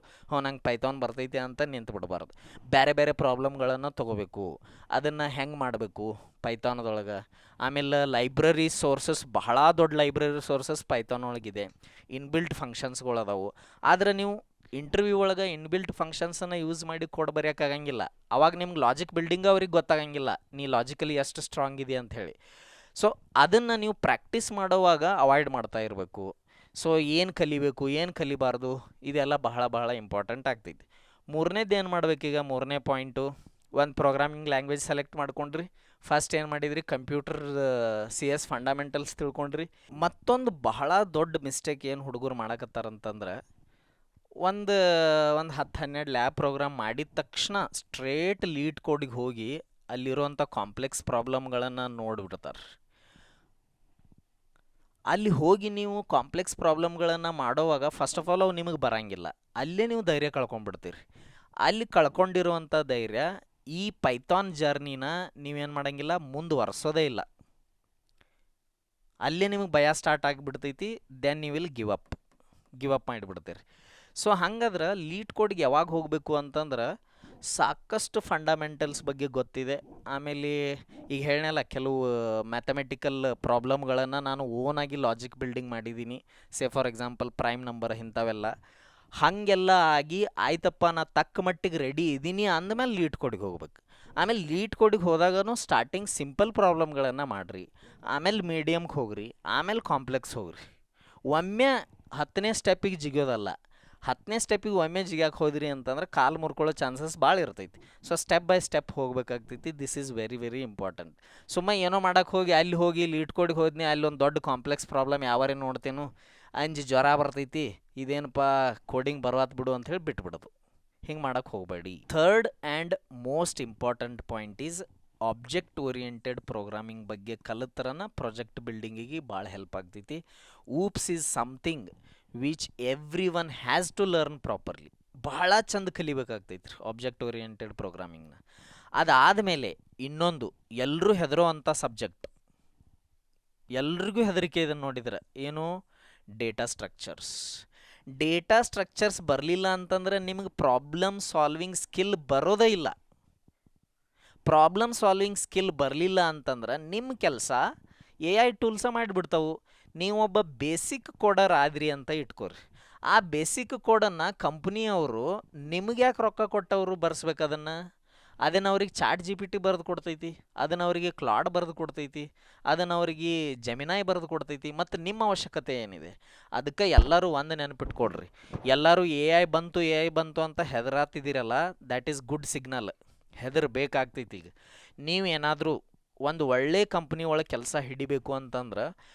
ನಂಗೆ ಪೈಥಾನ್ ಬರ್ತೈತೆ ಅಂತ ನಿಂತುಬಿಡ್ಬಾರ್ದು. ಬೇರೆ ಬೇರೆ ಪ್ರಾಬ್ಲಮ್ಗಳನ್ನು ತೊಗೋಬೇಕು, ಅದನ್ನು ಹೆಂಗೆ ಮಾಡಬೇಕು ಪೈಥಾನದೊಳಗೆ. ಆಮೇಲೆ ಲೈಬ್ರರಿ ಸೋರ್ಸಸ್, ಬಹಳ ದೊಡ್ಡ ಲೈಬ್ರರಿ ಸೋರ್ಸಸ್ ಪೈಥಾನ್ ಒಳಗಿದೆ. ಇನ್ಬಿಲ್ಟ್ ಫಂಕ್ಷನ್ಸ್ಗಳು ಅದಾವು. ಆದರೆ ನೀವು ಇಂಟರ್ವ್ಯೂ ಒಳಗೆ ಇನ್ಬಿಲ್ಟ್ ಫಂಕ್ಷನ್ಸನ್ನು ಯೂಸ್ ಮಾಡಿ ಕೋಡ್ ಬರೆಯೋಕ್ಕಾಗಂಗಿಲ್ಲ. ಅವಾಗ ನಿಮ್ಗೆ ಲಾಜಿಕ್ ಬಿಲ್ಡಿಂಗ್ ಅವ್ರಿಗೆ ಗೊತ್ತಾಗಂಗಿಲ್ಲ, ನೀ ಲಾಜಿಕಲಿ ಎಷ್ಟು ಸ್ಟ್ರಾಂಗ್ ಇದೆ ಅಂಥೇಳಿ. ಸೊ ಅದನ್ನು ನೀವು ಪ್ರಾಕ್ಟೀಸ್ ಮಾಡೋವಾಗ ಅವಾಯ್ಡ್ ಮಾಡ್ತಾ ಇರಬೇಕು. ಸೊ ಏನು ಕಲಿಬೇಕು, ಏನು ಕಲಿಬಾರ್ದು, ಇದೆಲ್ಲ ಬಹಳ ಬಹಳ ಇಂಪಾರ್ಟೆಂಟ್ ಆಗ್ತೈತಿ. ಮೂರನೇದು ಏನು ಮಾಡ್ಬೇಕೀಗ, ಮೂರನೇ ಪಾಯಿಂಟು, ಒಂದು ಪ್ರೋಗ್ರಾಮಿಂಗ್ ಲ್ಯಾಂಗ್ವೇಜ್ ಸೆಲೆಕ್ಟ್ ಮಾಡ್ಕೊಂಡ್ರಿ. ಫಸ್ಟ್ ಏನು ಮಾಡಿದ್ರಿ, ಕಂಪ್ಯೂಟರ್ CS ಫಂಡಮೆಂಟಲ್ಸ್ ತಿಳ್ಕೊಂಡ್ರಿ. ಮತ್ತೊಂದು ಬಹಳ ದೊಡ್ಡ ಮಿಸ್ಟೇಕ್ ಏನು ಹುಡುಗರು ಮಾಡಕತ್ತಾರಂತಂದ್ರೆ, ಒಂದು 10-12 ಲ್ಯಾಬ್ ಪ್ರೋಗ್ರಾಮ್ ಮಾಡಿದ ತಕ್ಷಣ ಸ್ಟ್ರೇಟ್ ಲೀಡ್ ಕೋಡಿಗೆ ಹೋಗಿ ಅಲ್ಲಿರುವಂಥ ಕಾಂಪ್ಲೆಕ್ಸ್ ಪ್ರಾಬ್ಲಮ್ಗಳನ್ನು ನೋಡಿಬಿಡ್ತಾರೆ. ಅಲ್ಲಿ ಹೋಗಿ ನೀವು ಕಾಂಪ್ಲೆಕ್ಸ್ ಪ್ರಾಬ್ಲಮ್ಗಳನ್ನು ಮಾಡೋವಾಗ ಫಸ್ಟ್ ಆಫ್ ಆಲ್ ಅವು ನಿಮಗೆ ಬರೋಂಗಿಲ್ಲ, ಅಲ್ಲೇ ನೀವು ಧೈರ್ಯ ಕಳ್ಕೊಂಡ್ಬಿಡ್ತೀರಿ. ಅಲ್ಲಿ ಕಳ್ಕೊಂಡಿರುವಂಥ ಧೈರ್ಯ ಈ ಪೈಥಾನ್ ಜರ್ನಿನ ನೀವೇನು ಮಾಡೋಂಗಿಲ್ಲ, ಮುಂದುವರ್ಸೋದೇ ಇಲ್ಲ. ಅಲ್ಲೇ ನಿಮಗೆ ಭಯ ಸ್ಟಾರ್ಟ್ ಆಗಿಬಿಡ್ತೈತಿ. ದೆನ್ ನೀವು ವಿಲ್ ಗಿವ್ ಅಪ್ ಮಾಡಿಬಿಡ್ತೀರಿ. ಸೊ ಹಂಗಾದ್ರೆ ಲೀಡ್ ಕೋಡ್ಗೆ ಯಾವಾಗ ಹೋಗಬೇಕು ಅಂತಂದ್ರೆ, ಸಾಕಷ್ಟು ಫಂಡಮೆಂಟಲ್ಸ್ ಬಗ್ಗೆ ಗೊತ್ತಿದೆ. ಆಮೇಲೆ ಈಗ ಹೇಳಲ್ಲ, ಕೆಲವು ಮ್ಯಾಥಮೆಟಿಕಲ್ ಪ್ರಾಬ್ಲಮ್ಗಳನ್ನು ನಾನು ಓನಾಗಿ ಲಾಜಿಕ್ ಬಿಲ್ಡಿಂಗ್ ಮಾಡಿದ್ದೀನಿ. Say for example prime number ಇಂಥವೆಲ್ಲ. ಹಾಗೆಲ್ಲ ಆಗಿ ಆಯ್ತಪ್ಪ ನಾ ತಕ್ಕ ಮಟ್ಟಿಗೆ ರೆಡಿ ಇದ್ದೀನಿ ಅಂದಮೇಲೆ ಲೀಡ್ ಕೋಡಿಗೆ ಹೋಗ್ಬೇಕು. ಆಮೇಲೆ ಲೀಡ್ ಕೋಡಿಗೆ ಹೋದಾಗೂ ಸ್ಟಾರ್ಟಿಂಗ್ ಸಿಂಪಲ್ ಪ್ರಾಬ್ಲಮ್ಗಳನ್ನು ಮಾಡಿರಿ, ಆಮೇಲೆ ಮೀಡಿಯಮ್ಗೆ ಹೋಗ್ರಿ, ಆಮೇಲೆ ಕಾಂಪ್ಲೆಕ್ಸ್ ಹೋಗ್ರಿ. ಒಮ್ಮೆ 10ನೇ ಸ್ಟೆಪ್ಪಿಗೆ ಜಿಗೋದಲ್ಲ, 10ನೇ ಸ್ಟೆಪ್ಪಿಗೆ ಒಮ್ಮೆ ಜಿಗ್ಯಾಕೆ ಹೋದ್ರಿ ಅಂತಂದ್ರೆ ಕಾಲು ಮುರ್ಕೊಳ್ಳೋ ಚಾನ್ಸಸ್ ಭಾಳ ಇರ್ತೈತಿ. ಸೊ ಸ್ಟೆಪ್ ಬೈ ಸ್ಟೆಪ್ ಹೋಗ್ಬೇಕಾಗ್ತೈತಿ. This is very very important. ಸುಮ್ಮನೆ ಏನೋ ಮಾಡೋಕೆ ಹೋಗಿ ಅಲ್ಲಿ ಹೋಗಿ ಲೀಡ್ ಕೋಡಿಗೆ ಹೋದ್ನಿ, ಅಲ್ಲಿ ಒಂದು ದೊಡ್ಡ ಕಾಂಪ್ಲೆಕ್ಸ್ ಪ್ರಾಬ್ಲಮ್ ಯಾವಾರೇ ನೋಡ್ತೇನು, ಅಂಜಿ ಜ್ವರ ಬರ್ತೈತಿ, ಇದೇನಪ್ಪ ಕೋಡಿಂಗ್ ಬರವಾತ್ ಬಿಡು ಅಂಥೇಳಿ ಬಿಟ್ಬಿಡೋದು. ಹಿಂಗೆ ಮಾಡೋಕ್ಕೆ ಹೋಗಬೇಡಿ. Third and most important point is object oriented programming ಬಗ್ಗೆ ಕಲಿತ್ರನ ಪ್ರಾಜೆಕ್ಟ್ ಬಿಲ್ಡಿಂಗಿಗೆ ಭಾಳ ಹೆಲ್ಪ್ ಆಗ್ತೈತಿ. OOPs is something which everyone has to learn properly. ಭಾಳ ಚಂದ ಕಲಿಬೇಕಾಗ್ತೈತಿ ರೀ ಆಬ್ಜೆಕ್ಟ್ ಓರಿಯೆಂಟೆಡ್ ಪ್ರೋಗ್ರಾಮಿಂಗ್ನ. ಅದಾದಮೇಲೆ ಇನ್ನೊಂದು ಎಲ್ಲರೂ ಹೆದರೋ ಅಂಥ ಸಬ್ಜೆಕ್ಟ್, ಎಲ್ರಿಗೂ ಹೆದರಿಕೆ ಇದನ್ನು ನೋಡಿದ್ರೆ, ಏನು, ಡೇಟಾ ಸ್ಟ್ರಕ್ಚರ್ಸ್ ಬರಲಿಲ್ಲ ಅಂತಂದ್ರೆ ನಿಮಗೆ ಪ್ರಾಬ್ಲಮ್ ಸಾಲ್ವಿಂಗ್ ಸ್ಕಿಲ್ ಬರೋದೇ ಇಲ್ಲ. ಪ್ರಾಬ್ಲಮ್ ಸಾಲ್ವಿಂಗ್ ಸ್ಕಿಲ್ ಬರಲಿಲ್ಲ ಅಂತಂದ್ರೆ ನಿಮ್ಮ ಕೆಲಸ ಎ ಐ ಟೂಲ್ಸ ಮಾಡಿಬಿಡ್ತಾವು. ನೀವೊಬ್ಬ ಬೇಸಿಕ್ ಕೋಡರ್ ಆದ್ರಿ ಅಂತ ಇಟ್ಕೋರಿ. ಆ ಬೇಸಿಕ್ ಕೋಡನ್ನು ಕಂಪ್ನಿಯವರು ನಿಮ್ಗೆ ಯಾಕೆ ರೊಕ್ಕ ಕೊಟ್ಟವರು ಬರ್ಸ್ಬೇಕು ಅದನ್ನು? ಅದನ್ನು ಅವ್ರಿಗೆ ಚಾಟ್ ಜಿ ಪಿ ಟಿ ಬರೆದು ಕೊಡ್ತೈತಿ, ಅದನ್ನು ಅವರಿಗೆ ಕ್ಲಾಡ್ ಬರೆದು ಕೊಡ್ತೈತಿ, ಅದನ್ನು ಅವ್ರಿಗೆ ಜೆಮಿನಾಯ್ ಬರೆದು ಕೊಡ್ತೈತಿ. ಮತ್ತು ನಿಮ್ಮ ಅವಶ್ಯಕತೆ ಏನಿದೆ? ಅದಕ್ಕೆ ಎಲ್ಲರೂ ಒಂದು ನೆನಪಿಟ್ಕೊಡ್ರಿ, ಎಲ್ಲರೂ ಎ ಐ ಬಂತು ಅಂತ ಹೆದರಾತಿದ್ದೀರಲ್ಲ, ದ್ಯಾಟ್ ಈಸ್ ಗುಡ್ ಸಿಗ್ನಲ್. ಹೆದರ್ಬೇಕಾಗ್ತೈತಿ. ಈಗ ನೀವು ಏನಾದರೂ ಒಂದು ಒಳ್ಳೆ ಕಂಪ್ನಿ ಒಳಗೆ ಕೆಲಸ ಹಿಡಿಬೇಕು ಅಂತಂದ್ರೆ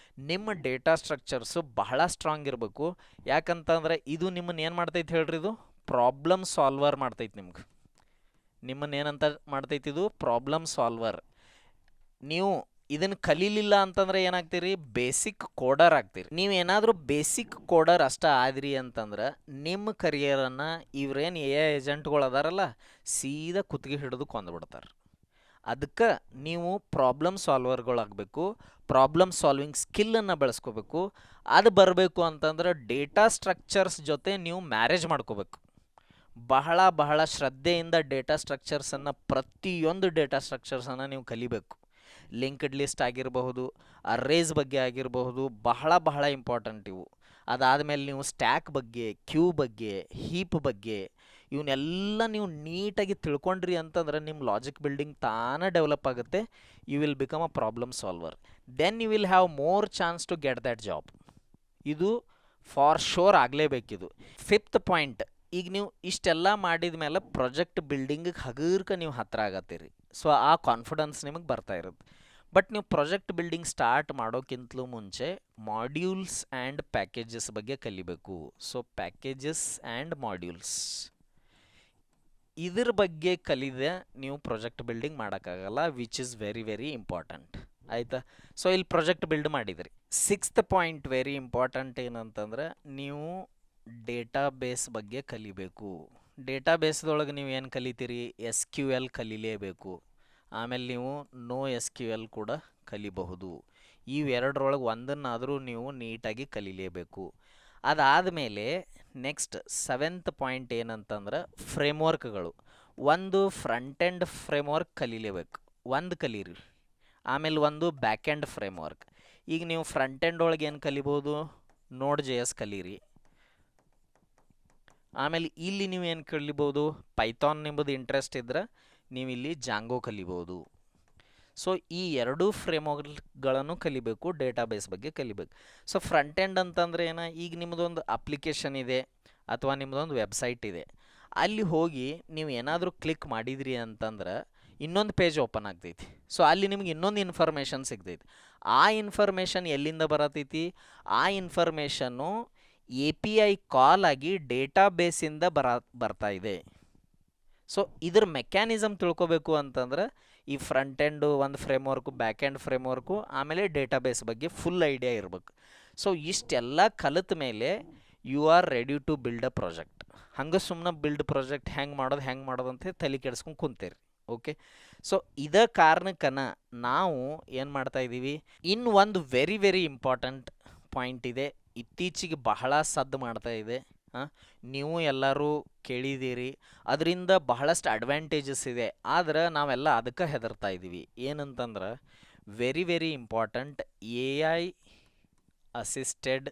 ನಿಮ್ಮ ಡೇಟಾ ಸ್ಟ್ರಕ್ಚರ್ಸು ಬಹಳ ಸ್ಟ್ರಾಂಗ್ ಇರಬೇಕು. ಯಾಕಂತಂದ್ರೆ ಇದು ನಿಮ್ಮನ್ನು ಏನು ಮಾಡ್ತೈತಿ ಹೇಳ್ರಿ? ಇದು ಪ್ರಾಬ್ಲಮ್ ಸಾಲ್ವರ್ ಮಾಡ್ತೈತಿ. ನಿಮ್ಮನ್ನು ಏನಂತ ಮಾಡ್ತೈತಿ? ಇದು ಪ್ರಾಬ್ಲಮ್ ಸಾಲ್ವರ್. ನೀವು ಇದನ್ನು ಕಲೀಲಿಲ್ಲ ಅಂತಂದ್ರೆ ಏನಾಗ್ತೀರಿ? Basic coder ಆಗ್ತೀರಿ. ನೀವೇನಾದರೂ ಬೇಸಿಕ್ ಕೋಡರ್ ಅಷ್ಟ ಆದ್ರಿ ಅಂತಂದ್ರೆ ನಿಮ್ಮ ಕರಿಯರನ್ನು ಇವ್ರೇನು ಎ ಐ ಏಜೆಂಟ್ಗಳು ಅದಾರಲ್ಲ, ಸೀದಾ ಕುತ್ತಿಗೆ ಹಿಡಿದು ಕೊಂದ್ಬಿಡ್ತಾರೆ. ಅದಕ್ಕೆ ನೀವು ಪ್ರಾಬ್ಲಮ್ ಸಾಲ್ವರ್ಗಳಾಗಬೇಕು, ಪ್ರಾಬ್ಲಮ್ ಸಾಲ್ವಿಂಗ್ ಸ್ಕಿಲ್ಲನ್ನು ಬೆಳೆಸ್ಕೋಬೇಕು. ಅದು ಬರಬೇಕು ಅಂತಂದ್ರೆ ಡೇಟಾ ಸ್ಟ್ರಕ್ಚರ್ಸ್ ಜೊತೆ ನೀವು ಮ್ಯಾರೇಜ್ ಮಾಡ್ಕೋಬೇಕು. ಬಹಳ ಶ್ರದ್ಧೆಯಿಂದ ಡೇಟಾ ಸ್ಟ್ರಕ್ಚರ್ಸನ್ನು, ಪ್ರತಿಯೊಂದು ಡೇಟಾ ಸ್ಟ್ರಕ್ಚರ್ಸನ್ನು ನೀವು ಕಲಿಬೇಕು. ಲಿಂಕ್ಡ್ ಲಿಸ್ಟ್ ಆಗಿರಬಹುದು, ಅರೇಸ್ ಬಗ್ಗೆ ಆಗಿರಬಹುದು, ಬಹಳ ಇಂಪಾರ್ಟೆಂಟ್ ಇವು. ಅದಾದಮೇಲೆ ನೀವು ಸ್ಟ್ಯಾಕ್ ಬಗ್ಗೆ, ಕ್ಯೂ ಬಗ್ಗೆ, ಹೀಪ್ ಬಗ್ಗೆ ಇವನ್ನೆಲ್ಲ ನೀವು ನೀಟಾಗಿ ತಿಳ್ಕೊಂಡ್ರಿ ಅಂತಂದ್ರೆ ನಿಮ್ಮ ಲಾಜಿಕ್ ಬಿಲ್ಡಿಂಗ್ ತಾನೇ ಡೆವಲಪ್ ಆಗುತ್ತೆ. You will become a problem solver. Then you will have more chance to get that job. ಇದು ಫಾರ್ ಶೋರ್ ಆಗಲೇಬೇಕಿದು. 5th ಪಾಯಿಂಟ್, ಈಗ ನೀವು ಇಷ್ಟೆಲ್ಲ ಮಾಡಿದ ಮೇಲೆ ಪ್ರಾಜೆಕ್ಟ್ ಬಿಲ್ಡಿಂಗಿಗೆ ಹಗರ್ಕ ನೀವು ಹತ್ತಿರ ಆಗತ್ತೀರಿ. ಸೊ ಆ ಕಾನ್ಫಿಡೆನ್ಸ್ ನಿಮಗೆ ಬರ್ತಾ ಇರುತ್ತೆ. ಬಟ್ ನೀವು ಪ್ರಾಜೆಕ್ಟ್ ಬಿಲ್ಡಿಂಗ್ ಸ್ಟಾರ್ಟ್ ಮಾಡೋಕ್ಕಿಂತಲೂ ಮುಂಚೆ ಮಾಡ್ಯೂಲ್ಸ್ ಆ್ಯಂಡ್ ಪ್ಯಾಕೇಜಸ್ ಬಗ್ಗೆ ಕಲಿಬೇಕು. ಸೊ ಪ್ಯಾಕೇಜಸ್ ಆ್ಯಂಡ್ ಮಾಡ್ಯೂಲ್ಸ್, ಇದ್ರ ಬಗ್ಗೆ ಕಲಿದೆ ನೀವು ಪ್ರಾಜೆಕ್ಟ್ ಬಿಲ್ಡಿಂಗ್ ಮಾಡೋಕ್ಕಾಗಲ್ಲ, ವಿಚ್ ಇಸ್ ವೆರಿ ಇಂಪಾರ್ಟೆಂಟ್. ಆಯಿತಾ? ಸೊ ಇಲ್ಲಿ ಪ್ರಾಜೆಕ್ಟ್ ಬಿಲ್ಡ್ ಮಾಡಿದಿರಿ. 6th ಪಾಯಿಂಟ್ ವೆರಿ ಇಂಪಾರ್ಟೆಂಟ್ ಏನಂತಂದ್ರೆ ನೀವು ಡೇಟಾ ಬೇಸ್ ಬಗ್ಗೆ ಕಲಿಬೇಕು. ಡೇಟಾ ಬೇಸ್ದೊಳಗೆ ನೀವು ಏನು ಕಲಿತೀರಿ? SQL ಕಲಿಲೇಬೇಕು. ಆಮೇಲೆ ನೀವು NoSQL ಕೂಡ ಕಲಿಬಹುದು. ಇವೆರಡರೊಳಗೆ ಒಂದನ್ನಾದರೂ ನೀವು ನೀಟಾಗಿ ಕಲಿಲೇಬೇಕು. ಅದಾದಮೇಲೆ ನೆಕ್ಸ್ಟ್ 7th ಪಾಯಿಂಟ್ ಏನಂತಂದ್ರೆ ಫ್ರೇಮ್ವರ್ಕ್ಗಳು. ಒಂದು ಫ್ರಂಟ್ ಎಂಡ್ ಫ್ರೇಮ್ವರ್ಕ್ ಕಲಿಲೇಬೇಕು, ಒಂದು ಕಲೀರಿ. ಆಮೇಲೆ ಒಂದು ಬ್ಯಾಕ್ ಎಂಡ್ ಫ್ರೇಮ್ವರ್ಕ್. ಈಗ ನೀವು ಫ್ರಂಟ್ ಎಂಡ್ ಒಳಗೆ ಏನು ಕಲಿಬೋದು? Node.js ಕಲೀರಿ. ಆಮೇಲೆ ಇಲ್ಲಿ ನೀವು ಏನು ಕಲಿಬೋದು? ಪೈಥಾನ್ ನಿಮ್ಮದು ಇಂಟ್ರೆಸ್ಟ್ ಇದ್ರೆ ನೀವು ಇಲ್ಲಿ ಜಾಂಗೋ ಕಲಿಬೋದು. ಸೊ ಈ ಎರಡೂ ಫ್ರೇಮ್ವರ್ಕ್ಗಳನ್ನು ಕಲಿಬೇಕು, ಡೇಟಾಬೇಸ್ ಬಗ್ಗೆ ಕಲಿಬೇಕು. ಸೊ ಫ್ರಂಟ್ ಎಂಡ್ ಅಂತಂದರೆ ಏನ? ಈಗ ನಿಮ್ಮದೊಂದು ಅಪ್ಲಿಕೇಶನ್ ಇದೆ ಅಥವಾ ನಿಮ್ಮದೊಂದು ವೆಬ್ಸೈಟ್ ಇದೆ, ಅಲ್ಲಿ ಹೋಗಿ ನೀವು ಏನಾದರೂ ಕ್ಲಿಕ್ ಮಾಡಿದ್ರಿ ಅಂತಂದ್ರೆ ಇನ್ನೊಂದು ಪೇಜ್ ಓಪನ್ ಆಗ್ತೈತಿ. ಸೊ ಅಲ್ಲಿ ನಿಮ್ಗೆ ಇನ್ನೊಂದು ಇನ್ಫಾರ್ಮೇಷನ್ ಸಿಗ್ತೈತಿ. ಆ ಇನ್ಫಾರ್ಮೇಷನ್ ಎಲ್ಲಿಂದ ಬರತೈತಿ? ಆ ಇನ್ಫಾರ್ಮೇಷನ್ನು API ಕಾಲ್ ಆಗಿ ಡೇಟಾಬೇಸಿಂದ ಬರ್ತಾ ಇದೆ. ಸೊ ಇದ್ರ ಮೆಕ್ಯಾನಿಸಮ್ ತಿಳ್ಕೊಬೇಕು ಅಂತಂದ್ರೆ ಈ ಫ್ರಂಟ್ ಎಂಡು ಒಂದು ಫ್ರೇಮ್ವರ್ಕು, ಬ್ಯಾಕ್ ಎಂಡ್ ಫ್ರೇಮ್ವರ್ಕು, ಆಮೇಲೆ ಡೇಟಾಬೇಸ್ ಬಗ್ಗೆ ಫುಲ್ ಐಡಿಯಾ ಇರಬೇಕು. ಸೊ ಇಷ್ಟೆಲ್ಲ ಕಲಿತ ಮೇಲೆ you are ready to build a project. ಹಂಗೆ ಸುಮ್ಮನೆ ಬಿಲ್ಡ್ ಪ್ರಾಜೆಕ್ಟ್ ಹೆಂಗೆ ಮಾಡೋದು ಅಂತ ತಲೆ ಕೆಡಿಸ್ಕೊಂಡು ಕುಂತೇರಿ. ಓಕೆ, ಸೊ ಇದೇ ಕಾರಣಕ್ಕನ ನಾವು ಏನು ಮಾಡ್ತಾ ಇದ್ದೀವಿ? ಇನ್ನು ಒಂದು ವೆರಿ ಇಂಪಾರ್ಟೆಂಟ್ ಪಾಯಿಂಟ್ ಇದೆ, ಇತ್ತೀಚೆಗೆ ಬಹಳ ಸದ್ದು ಮಾಡ್ತಾ ಇದೆ. ನೀವು ಎಲ್ಲರೂ ಕೇಳಿದ್ದೀರಿ, ಅದರಿಂದ ಬಹಳಷ್ಟು ಅಡ್ವಾಂಟೇಜಸ್ ಇದೆ. ಆದ್ರೆ ನಾವೆಲ್ಲ ಅದಕ್ಕೆ ಹೆದರ್ತಾ ಇದ್ದೀವಿ. ಏನಂತಂದ್ರೆ very important, AI assisted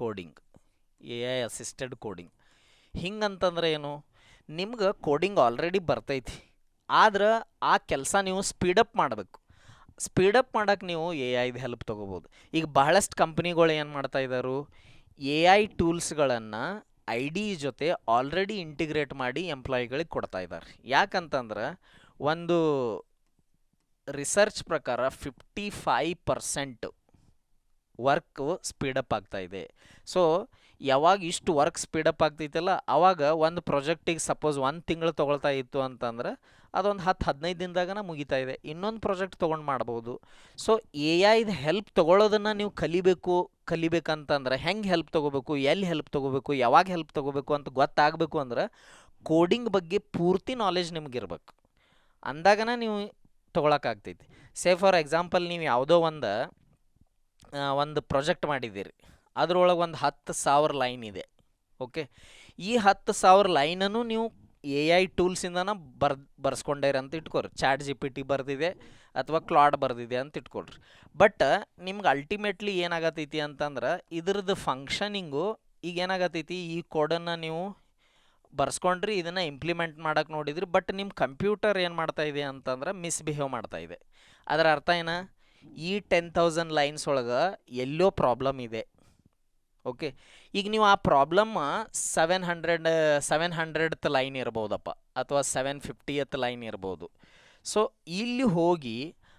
coding. ಹಿಂಗಂತಂದ್ರೆ ಏನು? ನಿಮ್ಗೆ ಕೋಡಿಂಗ್ ಆಲ್ರೆಡಿ ಬರ್ತೈತಿ, ಆದ್ರೆ ಆ ಕೆಲಸ ನೀವು ಸ್ಪೀಡಪ್ ಮಾಡಬೇಕು. ಸ್ಪೀಡಪ್ ಮಾಡೋಕ್ಕೆ ನೀವು AIದು ಹೆಲ್ಪ್ ತೊಗೋಬೋದು. ಈಗ ಬಹಳಷ್ಟು ಕಂಪ್ನಿಗಳು ಏನು ಮಾಡ್ತಾ ಇದ್ದಾರೆ? AI ಟೂಲ್ಸ್ಗಳನ್ನು ID ಜೊತೆ ಆಲ್ರೆಡಿ ಇಂಟಿಗ್ರೇಟ್ ಮಾಡಿ ಎಂಪ್ಲಾಯಿಗಳಿಗೆ ಕೊಡ್ತಾ ಇದ್ದಾರೆ. ಯಾಕಂತಂದ್ರೆ ಒಂದು ರಿಸರ್ಚ್ ಪ್ರಕಾರ 55% ವರ್ಕ್ ಸ್ಪೀಡಪ್ ಆಗ್ತಾ ಇದೆ. ಸೊ ಯಾವಾಗ ಇಷ್ಟು ವರ್ಕ್ ಸ್ಪೀಡಪ್ ಆಗ್ತೈತಲ್ಲ, ಆವಾಗ ಒಂದು ಪ್ರಾಜೆಕ್ಟಿಗೆ ಸಪೋಸ್ 1 ತಿಂಗಳು ತೊಗೊಳ್ತಾ ಇತ್ತು ಅಂತಂದ್ರೆ ಅದೊಂದು 10-15 ದಿನದಾಗನ ಮುಗಿತಾ ಇದೆ. ಇನ್ನೊಂದು ಪ್ರಾಜೆಕ್ಟ್ ತೊಗೊಂಡು ಮಾಡ್ಬೋದು. ಸೊ AIದು ಹೆಲ್ಪ್ ತೊಗೊಳ್ಳೋದನ್ನು ನೀವು ಕಲಿಬೇಕಂತಂದ್ರೆ ಹೆಂಗೆ ಹೆಲ್ಪ್ ತೊಗೋಬೇಕು, ಎಲ್ಲಿ ಹೆಲ್ಪ್ ತೊಗೋಬೇಕು, ಯಾವಾಗ ಹೆಲ್ಪ್ ತೊಗೋಬೇಕು ಅಂತ ಗೊತ್ತಾಗಬೇಕು ಅಂದ್ರೆ ಕೋಡಿಂಗ್ ಬಗ್ಗೆ ಪೂರ್ತಿ ನಾಲೆಜ್ ನಿಮಗಿರ್ಬೇಕು. ಅಂದಾಗನ ನೀವು ತೊಗೊಳಕ್ಕಾಗ್ತೈತಿ. ಸೇ ಫಾರ್ ಎಕ್ಸಾಂಪಲ್, ನೀವು ಯಾವುದೋ ಒಂದು ಪ್ರಾಜೆಕ್ಟ್ ಮಾಡಿದ್ದೀರಿ, ಅದರೊಳಗೆ ಒಂದು 10,000 ಲೈನ್ ಇದೆ. ಓಕೆ, ಈ 10,000 ಲೈನನ್ನು ನೀವು ಎ ಐ ಟೂಲ್ಸಿಂದನ ಬರ್ಸ್ಕೊಂಡೇರಿ ಅಂತ ಇಟ್ಕೊರಿ. ಚಾಟ್ ಜಿ ಪಿ ಟಿ ಬರ್ದಿದೆ ಅಥವಾ ಕ್ಲಾಡ್ ಬರ್ದಿದೆ ಅಂತ ಇಟ್ಕೊಳ್ರಿ. ಬಟ್ ನಿಮ್ಗೆ ಅಲ್ಟಿಮೇಟ್ಲಿ ಏನಾಗತೈತಿ ಅಂತಂದ್ರೆ ಇದ್ರದ್ದು ಫಂಕ್ಷನಿಂಗು ಈಗ ಏನಾಗತೈತಿ, ಈ ಕೋಡನ್ನು ನೀವು ಬರ್ಸ್ಕೊಂಡ್ರಿ, ಇದನ್ನು ಇಂಪ್ಲಿಮೆಂಟ್ ಮಾಡೋಕೆ ನೋಡಿದ್ರಿ, ಬಟ್ ನಿಮ್ಮ ಕಂಪ್ಯೂಟರ್ ಏನು ಮಾಡ್ತಾ ಇದೆ ಅಂತಂದ್ರೆ ಮಿಸ್ಬಿಹೇವ್ ಮಾಡ್ತಾ ಇದೆ. ಅದರ ಅರ್ಥ ಏನ, ಈ 10,000 ಲೈನ್ಸ್ ಒಳಗೆ ಎಲ್ಲೋ ಪ್ರಾಬ್ಲಮ್ ಇದೆ. ಓಕೆ, ಈಗ ನೀವು ಆ ಪ್ರಾಬ್ಲಮ್ 700th ಲೈನ್ ಇರ್ಬೋದಪ್ಪ, ಅಥವಾ 750th ಲೈನ್ ಇರ್ಬೋದು. ಸೊ ಇಲ್ಲಿ ಹೋಗಿ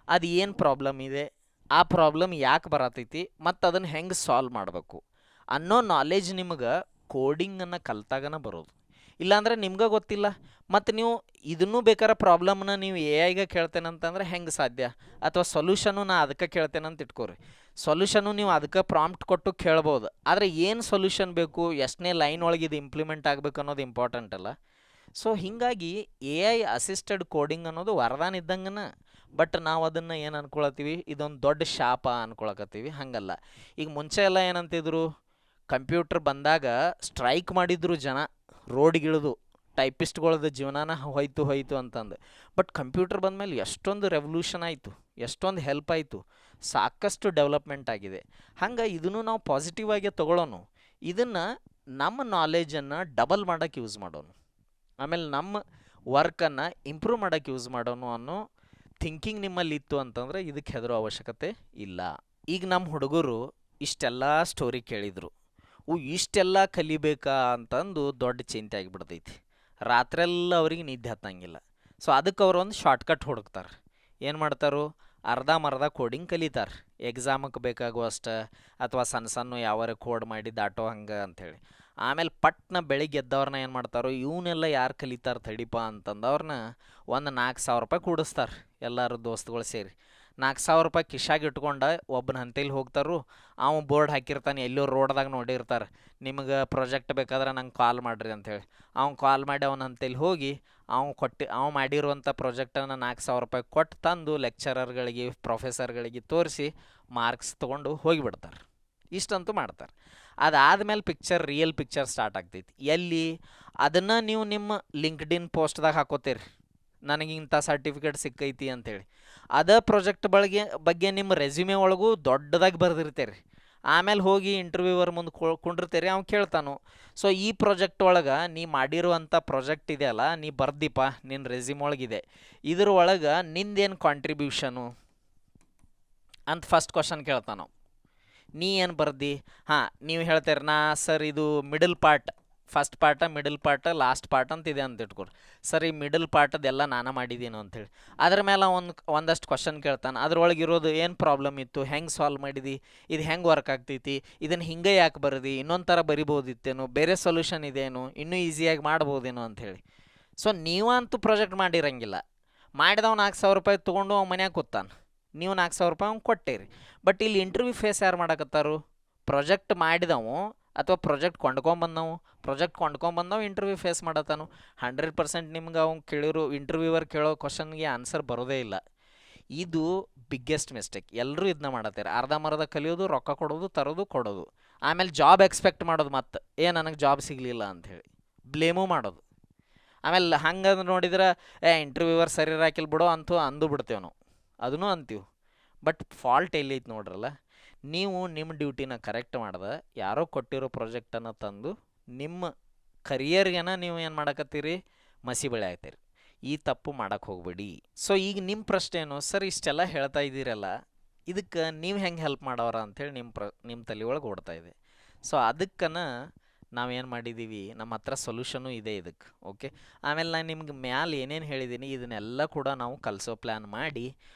ಅದು ಏನು ಪ್ರಾಬ್ಲಮ್ ಇದೆ, ಆ ಪ್ರಾಬ್ಲಮ್ ಯಾಕೆ ಬರತೈತಿ, ಮತ್ತು ಅದನ್ನು ಹೆಂಗೆ ಸಾಲ್ವ್ ಮಾಡಬೇಕು ಅನ್ನೋ ನಾಲೆಜ್ ನಿಮ್ಗೆ ಕೋಡಿಂಗನ್ನು ಕಲ್ತಾಗನ ಬರೋದು. ಇಲ್ಲಾಂದ್ರೆ ನಿಮ್ಗೆ ಗೊತ್ತಿಲ್ಲ, ಮತ್ತು ನೀವು ಇದನ್ನೂ ಬೇಕಾದ್ರೆ ಪ್ರಾಬ್ಲಮ್ನ ನೀವು ಎ ಐಗೆ ಕೇಳ್ತೇನೆ ಅಂತಂದ್ರೆ ಹೆಂಗೆ ಸಾಧ್ಯ, ಅಥವಾ ಸೊಲ್ಯೂಷನು ನಾ ಅದಕ್ಕೆ ಕೇಳ್ತೇನೆ ಅಂತ ಇಟ್ಕೋರಿ. ಸೊಲ್ಯೂಷನು ನೀವು ಅದಕ್ಕೆ ಪ್ರಾಂಪ್ಟ್ ಕೊಟ್ಟು ಕೇಳ್ಬೋದು, ಆದರೆ ಏನು ಸೊಲ್ಯೂಷನ್ ಬೇಕು, ಎಷ್ಟನೇ ಲೈನ್ ಒಳಗೆ ಇದು ಇಂಪ್ಲಿಮೆಂಟ್ ಆಗಬೇಕು ಅನ್ನೋದು ಇಂಪಾರ್ಟೆಂಟ್ ಅಲ್ಲ. ಸೊ ಹೀಗಾಗಿ ಎ ಐ ಅಸಿಸ್ಟೆಡ್ ಕೋಡಿಂಗ್ ಅನ್ನೋದು ವರದಾನ ಇದ್ದಂಗನ, ಬಟ್ ನಾವು ಅದನ್ನು ಏನು ಅನ್ಕೊಳತ್ತೀವಿ, ಇದೊಂದು ದೊಡ್ಡ ಶಾಪ ಅನ್ಕೊಳಕತ್ತೀವಿ. ಹಾಗಲ್ಲ. ಈಗ ಮುಂಚೆ ಎಲ್ಲ ಏನಂತಿದ್ರು, ಕಂಪ್ಯೂಟರ್ ಬಂದಾಗ ಸ್ಟ್ರೈಕ್ ಮಾಡಿದ್ರು ಜನ, ರೋಡ್ಗಿಳಿದು ಟೈಪಿಸ್ಟ್ಗಳದ್ದು ಜೀವನಾನ ಹೋಯ್ತು ಅಂತಂದು. ಬಟ್ ಕಂಪ್ಯೂಟರ್ ಬಂದಮೇಲೆ ಎಷ್ಟೊಂದು ರೆವಲ್ಯೂಷನ್ ಆಯಿತು, ಎಷ್ಟೊಂದು ಹೆಲ್ಪ್ ಆಯಿತು, ಸಾಕಷ್ಟು ಡೆವಲಪ್ಮೆಂಟ್ ಆಗಿದೆ. ಹಂಗೆ ಇದನ್ನು ನಾವು ಪಾಸಿಟಿವ್ ಆಗಿ ತೊಗೊಳ್ಳೋನು, ಇದನ್ನು ನಮ್ಮ ನಾಲೆಜನ್ನು ಡಬಲ್ ಮಾಡೋಕ್ಕೆ ಯೂಸ್ ಮಾಡೋನು, ಆಮೇಲೆ ನಮ್ಮ ವರ್ಕನ್ನು ಇಂಪ್ರೂವ್ ಮಾಡೋಕ್ಕೆ ಯೂಸ್ ಮಾಡೋನು ಅನ್ನೋ ಥಿಂಕಿಂಗ್ ನಿಮ್ಮಲ್ಲಿ ಇತ್ತು ಅಂತಂದ್ರೆ ಇದಕ್ಕೆ ಹೆದರೋ ಅವಶ್ಯಕತೆ ಇಲ್ಲ. ಈಗ ನಮ್ಮ ಹುಡುಗರು ಇಷ್ಟೆಲ್ಲ ಸ್ಟೋರಿ ಕೇಳಿದರು, ಇಷ್ಟೆಲ್ಲ ಕಲಿಬೇಕಾ ಅಂತಂದು ದೊಡ್ಡ ಚಿಂತೆ ಆಗಿಬಿಡ್ತೈತಿ. ರಾತ್ರೆಲ್ಲ ಅವ್ರಿಗೆ ನಿದ್ದೆ ಹತ್ತಂಗಿಲ್ಲ. ಸೊ ಅದಕ್ಕೆ ಅವ್ರು ಒಂದು ಶಾರ್ಟ್ಕಟ್ ಹುಡುಕ್ತಾರೆ. ಏನು ಮಾಡ್ತಾರೋ, ಅರ್ಧಂಬರ್ಧ ಕೋಡಿಂಗ್ ಕಲಿತಾರೆ, ಎಕ್ಸಾಮಕ್ಕೆ ಬೇಕಾಗುವಷ್ಟು, ಅಥವಾ ಸಣ್ಣ ಸಣ್ಣ ಯಾವಾರ ಕೋಡ್ ಮಾಡಿ ದಾಟೋ ಹಂಗೆ ಅಂಥೇಳಿ. ಆಮೇಲೆ ಪಟ್ನ ಬೆಳಿಗ್ಗೆ ಎದ್ದವ್ರನ್ನ ಏನು ಮಾಡ್ತಾರೋ, ಇವನ್ನೆಲ್ಲ ಯಾರು ಕಲಿತಾರೆ ತಡಿಪ ಅಂತಂದವ್ರನ್ನ ಒಂದು 4,000 ರೂಪಾಯಿ ಕೂಡಿಸ್ತಾರೆ ಎಲ್ಲರೂ ದೋಸ್ತುಗಳು ಸೇರಿ. 4,000 ರೂಪಾಯಿ ಕಿಶಾಗಿ ಇಟ್ಕೊಂಡು ಒಬ್ಬನ ಹಂತೇಲಿ ಹೋಗ್ತಾರು. ಅವ ಬೋರ್ಡ್ ಹಾಕಿರ್ತಾನೆ, ಎಲ್ಲೋ ರೋಡ್ದಾಗ ನೋಡಿರ್ತಾರೆ, ನಿಮಗೆ ಪ್ರಾಜೆಕ್ಟ್ ಬೇಕಾದ್ರೆ ನಂಗೆ ಕಾಲ್ ಮಾಡಿರಿ ಅಂಥೇಳಿ. ಅವ್ನು ಕಾಲ್ ಮಾಡಿ ಅವನ ಹಂತೇಲಿ ಹೋಗಿ ಅವ ಮಾಡಿರುವಂಥ ಪ್ರಾಜೆಕ್ಟನ್ನು 4,000 ರೂಪಾಯಿ ಕೊಟ್ಟು ತಂದು ಲೆಕ್ಚರರ್ಗಳಿಗೆ, ಪ್ರೊಫೆಸರ್ಗಳಿಗೆ ತೋರಿಸಿ ಮಾರ್ಕ್ಸ್ ತೊಗೊಂಡು ಹೋಗಿಬಿಡ್ತಾರೆ. ಇಷ್ಟಂತೂ ಮಾಡ್ತಾರೆ. ಅದಾದಮೇಲೆ ರಿಯಲ್ ಪಿಕ್ಚರ್ ಸ್ಟಾರ್ಟ್ ಆಗ್ತೈತಿ. ಎಲ್ಲಿ ಅದನ್ನು ನೀವು ನಿಮ್ಮ ಲಿಂಕ್ಡ್ಇನ್ ಪೋಸ್ಟ್ದಾಗ ಹಾಕೋತೀರಿ, ನನಗೆ ಇಂಥ ಸರ್ಟಿಫಿಕೇಟ್ ಸಿಕ್ಕೈತಿ ಅಂಥೇಳಿ. ಅದೇ ಪ್ರಾಜೆಕ್ಟ್ ಬಗ್ಗೆ ನಿಮ್ಮ ರೆಸ್ಯೂಮೆ ಒಳಗೂ ದೊಡ್ಡದಾಗಿ ಬರೆದಿರ್ತೀರಿ. ಆಮೇಲೆ ಹೋಗಿ ಇಂಟರ್ವ್ಯೂವರ್ ಮುಂದೆ ಕುಂಡಿರ್ತೀರಿ, ಅವ್ನು ಕೇಳ್ತಾನು, ಸೊ ಈ ಪ್ರಾಜೆಕ್ಟ್ ಒಳಗೆ ನೀ ಮಾಡಿರುವಂಥ ಪ್ರಾಜೆಕ್ಟ್ ಇದೆಯಲ್ಲ, ನೀ ಬರ್ದಿಪ್ಪ, ನಿನ್ನ ರೆಸ್ಯೂಮ್ ಒಳಗಿದೆ, ಇದ್ರ ಒಳಗೆ ನಿಂದೇನು ಕಾಂಟ್ರಿಬ್ಯೂಷನು ಅಂತ ಫಸ್ಟ್ ಕ್ವಶನ್ ಕೇಳ್ತಾನು. ನೀ ಏನು ಬರ್ದಿ? ಹಾಂ, ನೀವು ಹೇಳ್ತೀರಿ, ಸರ್ ಇದು middle part, first part, middle part, last part ಅಂತಿದೆ ಅಂತ ಇಟ್ಕೊರಿ. ಸರ್ ಈ ಮಿಡಲ್ ಪಾರ್ಟದೆಲ್ಲ ನಾನು ಮಾಡಿದ್ದೀನೋ ಅಂಥೇಳಿ. ಅದ್ರ ಮೇಲೆ ಒಂದಷ್ಟು ಕ್ವಶನ್ ಕೇಳ್ತಾನೆ. ಅದ್ರೊಳಗಿರೋದು ಏನು ಪ್ರಾಬ್ಲಮ್ ಇತ್ತು, ಹೆಂಗೆ ಸಾಲ್ವ್ ಮಾಡಿದಿ, ಇದು ಹೆಂಗೆ ವರ್ಕ್ ಆಗ್ತೈತಿ, ಇದನ್ನು ಹಿಂಗೆ ಯಾಕೆ ಬರೆದಿ, ಇನ್ನೊಂದು ಥರ ಬರಿಬೋದಿತ್ತೇನೋ, ಬೇರೆ ಸೊಲ್ಯೂಷನ್ ಇದೇನು, ಇನ್ನೂ ಈಸಿಯಾಗಿ ಮಾಡ್ಬೋದೇನೋ ಅಂಥೇಳಿ. ಸೊ ನೀವಂತೂ ಪ್ರಾಜೆಕ್ಟ್ ಮಾಡಿರಂಗಿಲ್ಲ, ಮಾಡಿದವ್ 4,000 ರೂಪಾಯಿ ತೊಗೊಂಡು ಅವ್ನು ಮನ್ಯಾಗ ಕೂತಾನೆ, ನೀವು 4,000 ರೂಪಾಯಿ ಅವ್ನು ಕೊಟ್ಟೇರಿ. ಬಟ್ ಇಲ್ಲಿ ಇಂಟರ್ವ್ಯೂ ಫೇಸ್ ಯಾರು ಮಾಡಕತ್ತಾರು? ಪ್ರಾಜೆಕ್ಟ್ ಮಾಡಿದವು ಅಥವಾ ಪ್ರಾಜೆಕ್ಟ್ ಕೊಂಡ್ಕೊಂಬಂದವು ಇಂಟರ್ವ್ಯೂ ಫೇಸ್ ಮಾಡತ್ತಾನು. 100% ನಿಮ್ಗೆ ಅವ್ನು ಇಂಟರ್ವ್ಯೂವರ್ ಕೇಳೋ ಕ್ವಶನ್ಗೆ ಆನ್ಸರ್ ಬರೋದೇ ಇಲ್ಲ. ಇದು ಬಿಗ್ಗೆಸ್ಟ್ ಮಿಸ್ಟೇಕ್. ಎಲ್ಲರೂ ಇದನ್ನ ಮಾಡತ್ತಾರೆ. ಅರ್ಧಂಬರ್ಧ ಕಲಿಯೋದು, ರೊಕ್ಕ ಕೊಡೋದು, ತರೋದು, ಕೊಡೋದು, ಆಮೇಲೆ ಜಾಬ್ ಎಕ್ಸ್ಪೆಕ್ಟ್ ಮಾಡೋದು, ಮತ್ತು ನನಗೆ ಜಾಬ್ ಸಿಗಲಿಲ್ಲ ಅಂಥೇಳಿ ಬ್ಲೇಮು ಮಾಡೋದು. ಆಮೇಲೆ ಹಂಗೆ ನೋಡಿದ್ರೆ ಇಂಟರ್ವ್ಯೂವರ್ ಸರಿ ಇರಾಕಿಲ್ಲ ಬಿಡೋ ಅಂದು ಬಿಡ್ತೇವೆ ನಾವು, ಅದನ್ನೂ ಅಂತೀವಿ. ಬಟ್ ಫಾಲ್ಟ್ ಎಲ್ಲೈತೆ ನೋಡ್ರಲ್ಲ, ನೀವು ನಿಮ್ಮ ಡ್ಯೂಟಿನ ಕರೆಕ್ಟ್ ಮಾಡ್ದೆ ಯಾರೋ ಕೊಟ್ಟಿರೋ ಪ್ರಾಜೆಕ್ಟನ್ನು ತಂದು ನಿಮ್ಮ ಕರಿಯರ್ಗೆನ ನೀವು ಏನು ಮಾಡಕತ್ತೀರಿ, ಮಸಿ ಬೆಳೆ ಆಗ್ತೀರಿ. ಈ ತಪ್ಪು ಮಾಡಕ್ಕೆ ಹೋಗ್ಬೇಡಿ. ಸೊ ಈಗ ನಿಮ್ಮ ಪ್ರಶ್ನೆ ಏನು, ಸರ್ ಇಷ್ಟೆಲ್ಲ ಹೇಳ್ತಾ ಇದ್ದೀರಲ್ಲ, ಇದಕ್ಕೆ ನೀವು ಹೆಂಗೆ ಹೆಲ್ಪ್ ಮಾಡೋರ ಅಂಥೇಳಿ ನಿಮ್ಮ ತಲೆ ಒಳಗೆ ಓಡ್ತಾ ಇದೆ. ಸೊ ಅದಕ್ಕನ ನಾವೇನು ಮಾಡಿದ್ದೀವಿ, ನಮ್ಮ ಹತ್ರ ಸೊಲ್ಯೂಷನು ಇದೆ ಇದಕ್ಕೆ. ಓಕೆ, ಆಮೇಲೆ ನಾನು ನಿಮ್ಗೆ ಮ್ಯಾಲೆ ಏನೇನು ಹೇಳಿದ್ದೀನಿ ಇದನ್ನೆಲ್ಲ ಕೂಡ ನಾವು ಕಲಿಸೋ ಪ್ಲ್ಯಾನ್ ಮಾಡಿ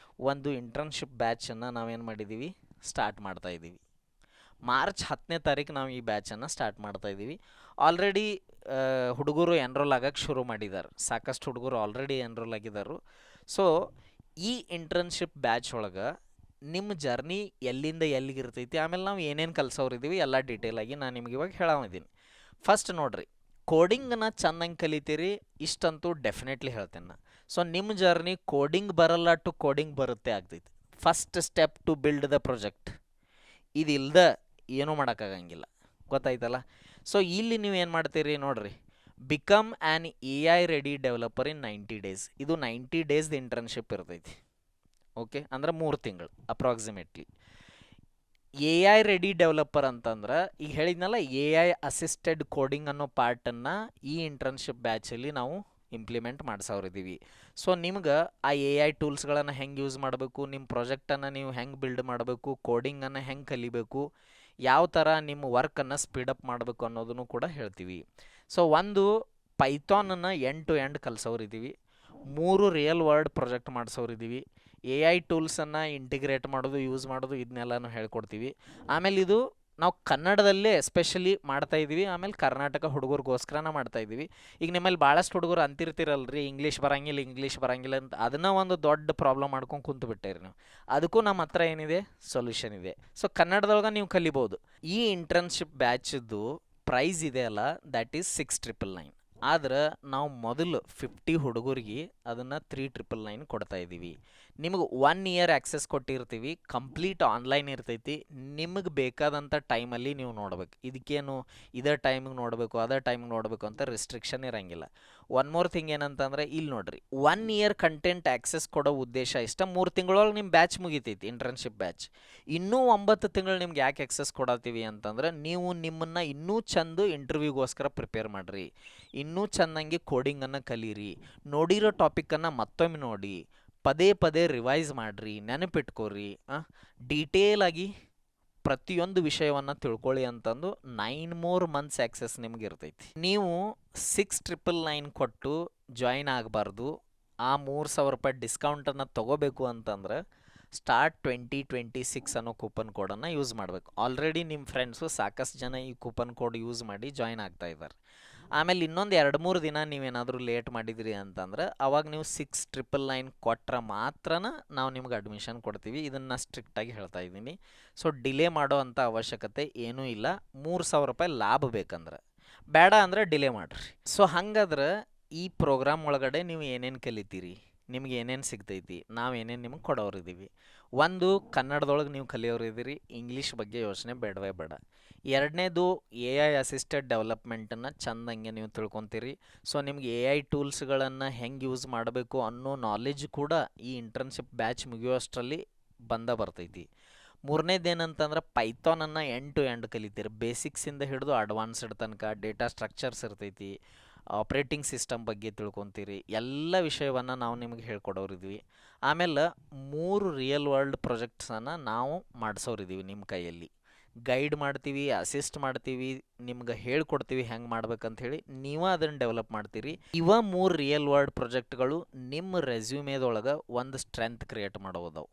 ಒಂದು ಇಂಟರ್ನ್ಶಿಪ್ ಬ್ಯಾಚನ್ನು ನಾವೇನು ಮಾಡಿದ್ದೀವಿ, ಸ್ಟಾರ್ಟ್ ಮಾಡ್ತಾಯಿದ್ದೀವಿ. ಮಾರ್ಚ್ 10ನೇ ತಾರೀಕು ನಾವು ಈ ಬ್ಯಾಚನ್ನು ಸ್ಟಾರ್ಟ್ ಮಾಡ್ತಾಯಿದ್ದೀವಿ. ಆಲ್ರೆಡಿ ಹುಡುಗರು ಎನ್ರೋಲ್ ಆಗಕ್ಕೆ ಶುರು ಮಾಡಿದ್ದಾರೆ, ಸಾಕಷ್ಟು ಹುಡುಗರು ಆಲ್ರೆಡಿ ಎನ್ರೋಲ್ ಆಗಿದ್ದಾರೆ. ಸೊ ಈ ಇಂಟರ್ನ್ಶಿಪ್ ಬ್ಯಾಚ್ ಒಳಗೆ ನಿಮ್ಮ ಜರ್ನಿ ಎಲ್ಲಿಂದ ಎಲ್ಲಿಗಿರ್ತೈತಿ, ಆಮೇಲೆ ನಾವು ಏನೇನು ಕಲ್ಸೋರಿದ್ದೀವಿ ಎಲ್ಲ ಡೀಟೇಲಾಗಿ ನಾನು ನಿಮ್ಗೆ ಇವಾಗ ಹೇಳೋದಿದ್ದೀನಿ. ಫಸ್ಟ್ ನೋಡಿರಿ, ಕೋಡಿಂಗನ್ನು ಚೆನ್ನಾಗಿ ಕಲಿತೀರಿ, ಇಷ್ಟಂತೂ ಡೆಫಿನೆಟ್ಲಿ ಹೇಳ್ತೇನೆ ನಾನು. ಸೊ ನಿಮ್ಮ ಜರ್ನಿ ಕೋಡಿಂಗ್ ಬರಲ್ಲ ಟು ಕೋಡಿಂಗ್ ಬರುತ್ತೆ ಆಗ್ತೈತಿ. First step to build the project, ಇದಿಲ್ಲದ ಏನೂ ಮಾಡೋಕ್ಕಾಗಂಗಿಲ್ಲ, ಗೊತ್ತಾಯ್ತಲ್ಲ. ಸೊ ಇಲ್ಲಿ ನೀವು ಏನು ಮಾಡ್ತೀರಿ ನೋಡಿರಿ, become an AI ready developer in 90 days. ಇದು 90 ಡೇಸ್ದು ಇಂಟರ್ನ್ಶಿಪ್ ಇರ್ತೈತಿ. ಓಕೆ, ಅಂದ್ರೆ 3 ತಿಂಗಳು ಅಪ್ರಾಕ್ಸಿಮೇಟ್ಲಿ. AI ರೆಡಿ ಡೆವಲಪರ್ ಅಂತಂದ್ರೆ ಈಗ ಹೇಳಿದ್ನಲ್ಲ, AI ಅಸಿಸ್ಟೆಡ್ ಕೋಡಿಂಗ್ ಅನ್ನೋ ಪಾರ್ಟನ್ನು ಈ ಇಂಟರ್ನ್ಶಿಪ್ ಬ್ಯಾಚಲ್ಲಿ ನಾವು ಇಂಪ್ಲಿಮೆಂಟ್ ಮಾಡ್ಸೋರಿದ್ದೀವಿ. ಸೊ ನಿಮ್ಗೆ ಆ AI ಟೂಲ್ಸ್ಗಳನ್ನು ಹೆಂಗೆ ಯೂಸ್ ಮಾಡಬೇಕು, ನಿಮ್ಮ ಪ್ರಾಜೆಕ್ಟನ್ನು ನೀವು ಹೆಂಗೆ ಬಿಲ್ಡ್ ಮಾಡಬೇಕು, ಕೋಡಿಂಗನ್ನು ಹೆಂಗೆ ಕಲಿಬೇಕು, ಯಾವ ಥರ ನಿಮ್ಮ ವರ್ಕನ್ನು ಸ್ಪೀಡಪ್ ಮಾಡಬೇಕು ಅನ್ನೋದನ್ನು ಕೂಡ ಹೇಳ್ತೀವಿ. ಸೊ ಒಂದು ಪೈಥಾನನ್ನು ಎಂಡ್ ಟು ಎಂಡ್ ಕಲಿಸೋರಿದ್ದೀವಿ. 3 ರಿಯಲ್ ವರ್ಲ್ಡ್ ಪ್ರಾಜೆಕ್ಟ್ ಮಾಡಿಸೋರಿದ್ದೀವಿ. AI ಟೂಲ್ಸನ್ನು ಇಂಟಿಗ್ರೇಟ್ ಮಾಡೋದು, ಯೂಸ್ ಮಾಡೋದು, ಇದನ್ನೆಲ್ಲನೂ ಹೇಳ್ಕೊಡ್ತೀವಿ. ಆಮೇಲೆ ಇದು ನಾವು ಕನ್ನಡದಲ್ಲೇ ಎಸ್ಪೆಷಲಿ ಮಾಡ್ತಾಯಿದ್ದೀವಿ. ಆಮೇಲೆ ಕರ್ನಾಟಕ ಹುಡುಗರಿಗೋಸ್ಕರನ ಮಾಡ್ತಾಯಿದ್ದೀವಿ. ಈಗ ನಿಮ್ಮಲ್ಲಿ ಭಾಳಷ್ಟು ಹುಡುಗರು ಅಂತಿರ್ತಿರಲ್ರಿ, ಇಂಗ್ಲೀಷ್ ಬರಂಗಿಲ್ಲ ಅಂತ. ಅದನ್ನು ಒಂದು ದೊಡ್ಡ ಪ್ರಾಬ್ಲಮ್ ಮಾಡ್ಕೊಂಡು ಕುಂತುಬಿಟ್ಟೇರಿ ನೀವು. ಅದಕ್ಕೂ ನಮ್ಮ ಹತ್ರ ಏನಿದೆ, ಸೊಲ್ಯೂಷನ್ ಇದೆ. ಸೊ ಕನ್ನಡದೊಳಗೆ ನೀವು ಕಲಿಬೋದು. ಈ ಇಂಟರ್ನ್ಶಿಪ್ ಬ್ಯಾಚದ್ದು ಪ್ರೈಸ್ ಇದೆ ಅಲ್ಲ, ದ್ಯಾಟ್ ಈಸ್ 6,999. ಆದ್ರೆ ನಾವು ಮೊದಲು 50 ಹುಡುಗರಿಗೆ ಅದನ್ನು 3,999 ಕೊಡ್ತಾಯಿದ್ದೀವಿ. ನಿಮಗೆ 1 ಇಯರ್ ಆ್ಯಕ್ಸೆಸ್ ಕೊಟ್ಟಿರ್ತೀವಿ. ಕಂಪ್ಲೀಟ್ ಆನ್ಲೈನ್ ಇರ್ತೈತಿ. ನಿಮಗೆ ಬೇಕಾದಂಥ ಟೈಮಲ್ಲಿ ನೀವು ನೋಡ್ಬೇಕು. ಇದಕ್ಕೇನು ಇದೇ ಟೈಮಿಗೆ ನೋಡಬೇಕು, ಅದೇ ಟೈಮಿಗೆ ನೋಡಬೇಕು ಅಂತ ರಿಸ್ಟ್ರಿಕ್ಷನ್ ಇರೋಂಗಿಲ್ಲ. ಒನ್ ಮೋರ್ ಥಿಂಗ್ ಏನಂತಂದ್ರೆ, ಇಲ್ಲಿ ನೋಡ್ರಿ, 1 ಇಯರ್ ಕಂಟೆಂಟ್ ಆ್ಯಕ್ಸೆಸ್ ಕೊಡೋ ಉದ್ದೇಶ ಇಷ್ಟ. 3 ತಿಂಗಳೊಳಗೆ ನಿಮ್ಮ ಬ್ಯಾಚ್ ಮುಗಿತೈತಿ, ಇಂಟರ್ನ್ಶಿಪ್ ಬ್ಯಾಚ್. ಇನ್ನೂ 9 ತಿಂಗಳು ನಿಮ್ಗೆ ಯಾಕೆ ಆ್ಯಕ್ಸೆಸ್ ಕೊಡತ್ತೀವಿ ಅಂತಂದ್ರೆ, ನೀವು ನಿಮ್ಮನ್ನು ಇನ್ನೂ ಚಂದ ಇಂಟರ್ವ್ಯೂಗೋಸ್ಕರ ಪ್ರಿಪೇರ್ ಮಾಡಿರಿ, ಇನ್ನೂ ಚೆನ್ನಾಗಿ ಕೋಡಿಂಗನ್ನು ಕಲೀರಿ, ನೋಡಿರೋ ಟಾಪಿಕ್ಕನ್ನು ಮತ್ತೊಮ್ಮೆ ನೋಡಿ, ಪದೇ ಪದೇ ರಿವೈಸ್ ಮಾಡಿರಿ, ನೆನಪಿಟ್ಕೋರಿ, ಡೀಟೇಲಾಗಿ ಪ್ರತಿಯೊಂದು ವಿಷಯವನ್ನು ತಿಳ್ಕೊಳ್ಳಿ ಅಂತಂದು 9 more months ಆ್ಯಕ್ಸೆಸ್ ನಿಮ್ಗೆ ಇರ್ತೈತಿ. ನೀವು 6,999 ಕೊಟ್ಟು ಜಾಯಿನ್ ಆಗಬಾರ್ದು. ಆ 3,000 ರೂಪಾಯಿ ಡಿಸ್ಕೌಂಟನ್ನು ತೊಗೋಬೇಕು ಅಂತಂದ್ರೆ ಸ್ಟಾರ್ಟ್ 2026 ಅನ್ನೋ ಕೂಪನ್ ಕೋಡನ್ನು ಯೂಸ್ ಮಾಡಬೇಕು. ಆಲ್ರೆಡಿ ನಿಮ್ಮ ಫ್ರೆಂಡ್ಸು ಸಾಕಷ್ಟು ಜನ ಈ ಕೂಪನ್ ಕೋಡ್ ಯೂಸ್ ಮಾಡಿ ಜಾಯಿನ್ ಆಗ್ತಾ ಇದ್ದಾರೆ. ಆಮೇಲೆ ಇನ್ನೊಂದು 2-3 ದಿನ ನೀವೇನಾದರೂ ಲೇಟ್ ಮಾಡಿದಿರಿ ಅಂತಂದ್ರೆ ಅವಾಗ ನೀವು 6,999 ಕೊಟ್ರೆ ಮಾತ್ರ ನಾವು ನಿಮ್ಗೆ ಅಡ್ಮಿಷನ್ ಕೊಡ್ತೀವಿ. ಇದನ್ನು ಸ್ಟ್ರಿಕ್ಟಾಗಿ ಹೇಳ್ತಾ ಇದ್ದೀನಿ. ಸೊ ಡಿಲೇ ಮಾಡೋ ಅಂಥ ಅವಶ್ಯಕತೆ ಏನೂ ಇಲ್ಲ. 3,000 ರೂಪಾಯಿ ಲಾಭ ಬೇಕಂದ್ರೆ, ಬೇಡ ಅಂದರೆ ಡಿಲೇ ಮಾಡಿರಿ. ಸೊ ಹಾಗಾದ್ರೆ ಈ ಪ್ರೋಗ್ರಾಮ್ ಒಳಗಡೆ ನೀವು ಏನೇನು ಕಲಿತೀರಿ, ನಿಮ್ಗೆ ಏನೇನು ಸಿಗ್ತೈತಿ, ನಾವು ಏನೇನು ನಿಮಗೆ ಕೊಡೋರಿದ್ದೀವಿ. ಒಂದು, ಕನ್ನಡದೊಳಗೆ ನೀವು ಕಲಿಯೋರಿದ್ದೀರಿ, ಇಂಗ್ಲೀಷ್ ಬಗ್ಗೆ ಯೋಚನೆ ಬೇಡವೇ ಬೇಡ. ಎರಡನೇದು, AI ಅಸಿಸ್ಟೆಡ್ ಡೆವಲಪ್ಮೆಂಟನ್ನು ಚಂದಂಗೆ ನೀವು ತಿಳ್ಕೊತೀರಿ. ಸೊ ನಿಮ್ಗೆ AI ಟೂಲ್ಸ್ಗಳನ್ನು ಹೆಂಗೆ ಯೂಸ್ ಮಾಡಬೇಕು ಅನ್ನೋ ನಾಲೆಜ್ ಕೂಡ ಈ ಇಂಟರ್ನ್ಶಿಪ್ ಬ್ಯಾಚ್ ಮುಗಿಯೋಷ್ಟರಲ್ಲಿ ಬರ್ತೈತಿ. ಮೂರನೇದೇನಂತಂದ್ರೆ, ಪೈಥಾನನ್ನು ಎಂಡ್ ಟು ಎಂಡ್ ಕಲಿತೀರಿ. ಬೇಸಿಕ್ಸಿಂದ ಹಿಡಿದು ಅಡ್ವಾನ್ಸ್ಡ್ ತನಕ ಡೇಟಾ ಸ್ಟ್ರಕ್ಚರ್ಸ್ ಇರ್ತೈತಿ, ಆಪ್ರೇಟಿಂಗ್ ಸಿಸ್ಟಮ್ ಬಗ್ಗೆ ತಿಳ್ಕೊತೀರಿ. ಎಲ್ಲ ವಿಷಯವನ್ನು ನಾವು ನಿಮಗೆ ಹೇಳ್ಕೊಡೋರಿದ್ವಿ. ಆಮೇಲೆ 3 ರಿಯಲ್ ವರ್ಲ್ಡ್ ಪ್ರಾಜೆಕ್ಟ್ಸನ್ನು ನಾವು ಮಾಡಿಸೋರಿದ್ದೀವಿ. ನಿಮ್ಮ ಕೈಯಲ್ಲಿ ಗೈಡ್ ಮಾಡ್ತೀವಿ, ಅಸಿಸ್ಟ್ ಮಾಡ್ತೀವಿ, ನಿಮ್ಗೆ ಹೇಳ್ಕೊಡ್ತೀವಿ ಹೆಂಗೆ ಮಾಡ್ಬೇಕಂತ ಹೇಳಿ. ನೀವು ಅದನ್ನು ಡೆವಲಪ್ ಮಾಡ್ತೀರಿ. 3 ರಿಯಲ್ ವರ್ಲ್ಡ್ ಪ್ರಾಜೆಕ್ಟ್ಗಳು ನಿಮ್ಮ ರೆಸ್ಯೂಮೇದೊಳಗೆ ಒಂದು ಸ್ಟ್ರೆಂತ್ ಕ್ರಿಯೇಟ್ ಮಾಡೋದವು.